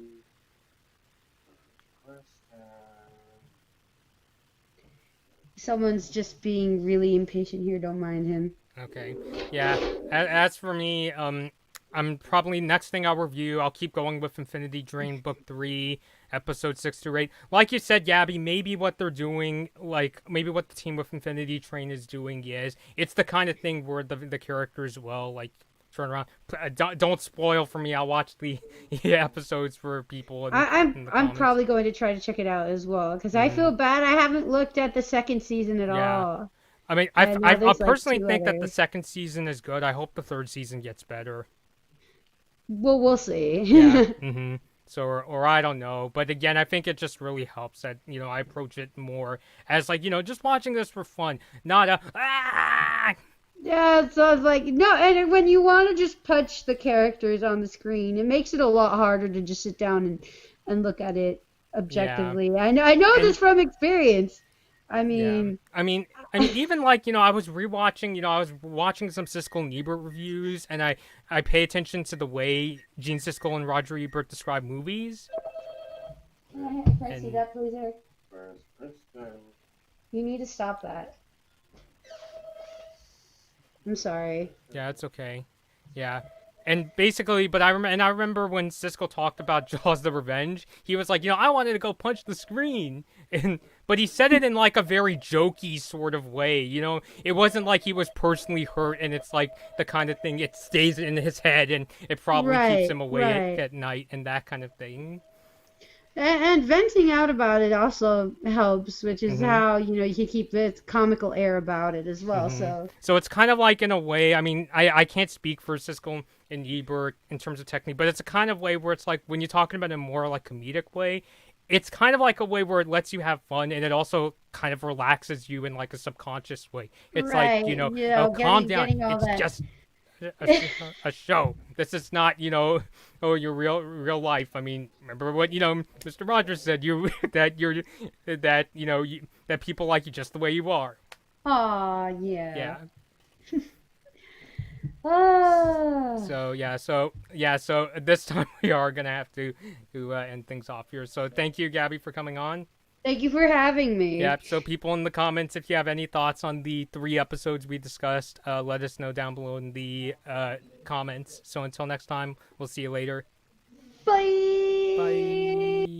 Someone's just being really impatient here. Don't mind him. Okay. Yeah. As for me, I'm probably next thing I'll review. I'll keep going with Infinity Drain Book 3, Episode 6 to 8. Like you said, Gabby, maybe what they're doing, like maybe what the team with Infinity Train is doing is it's the kind of thing where the characters will like turn around. Don't spoil for me. I'll watch the episodes for people in I'm the I'm comments. probably going to try to check it out as well because I feel bad. I haven't looked at the second season at Yeah. all. I mean, I know I there's like personally two think that the others. second season is good. I hope the third season gets better. Well, we'll see. Yeah. So, or I don't know. But again, I think it just really helps that, I approach it more as like, just watching this for fun, not a, ah! Yeah, so it's like no, and when you want to just punch the characters on the screen, it makes it a lot harder to just sit down and look at it Yeah. objectively. I know And this from experience. I yeah. mean, I mean, even like, I was rewatching, I was watching some Siskel and Ebert reviews, and I pay attention to the way Gene Siskel and Roger Ebert describe movies. can I see And that, please, Eric? You need to stop that. I'm sorry. yeah, it's okay. Yeah. And basically, but I remember when Siskel talked about Jaws: The Revenge, he was like, I wanted to go punch the screen, and but he said it in like a very jokey sort of way. It wasn't like he was personally hurt, and it's like the kind of thing it stays in his head, and it probably keeps Right, him away right. at night, and that kind of thing. And venting out about it also helps, which is hmm how, you can keep this comical air about it as well. hmm So, So it's kind of like in a way. I mean, I can't speak for Siskel and Ebert in terms of technique, but it's a kind of way where it's like when you're talking about it in a more like comedic way, it's kind of like a way where it lets you have fun and it also kind of relaxes you in like a subconscious way. It's like, right, oh, calm down. getting all It's that. just a show. This is not, oh, your real life. I mean, remember what, Mr. Rogers said, that people like you just the way you are. Aw, yeah. Yeah. Ah, So this time we are gonna have to end things off here. So thank you, Gabby, for coming on. thank you for having Yeah. me. So people in the comments, if you have any thoughts on the 3 episodes we discussed, let us know down below in the comments. So until next time, we'll see you later. Bye. Bye.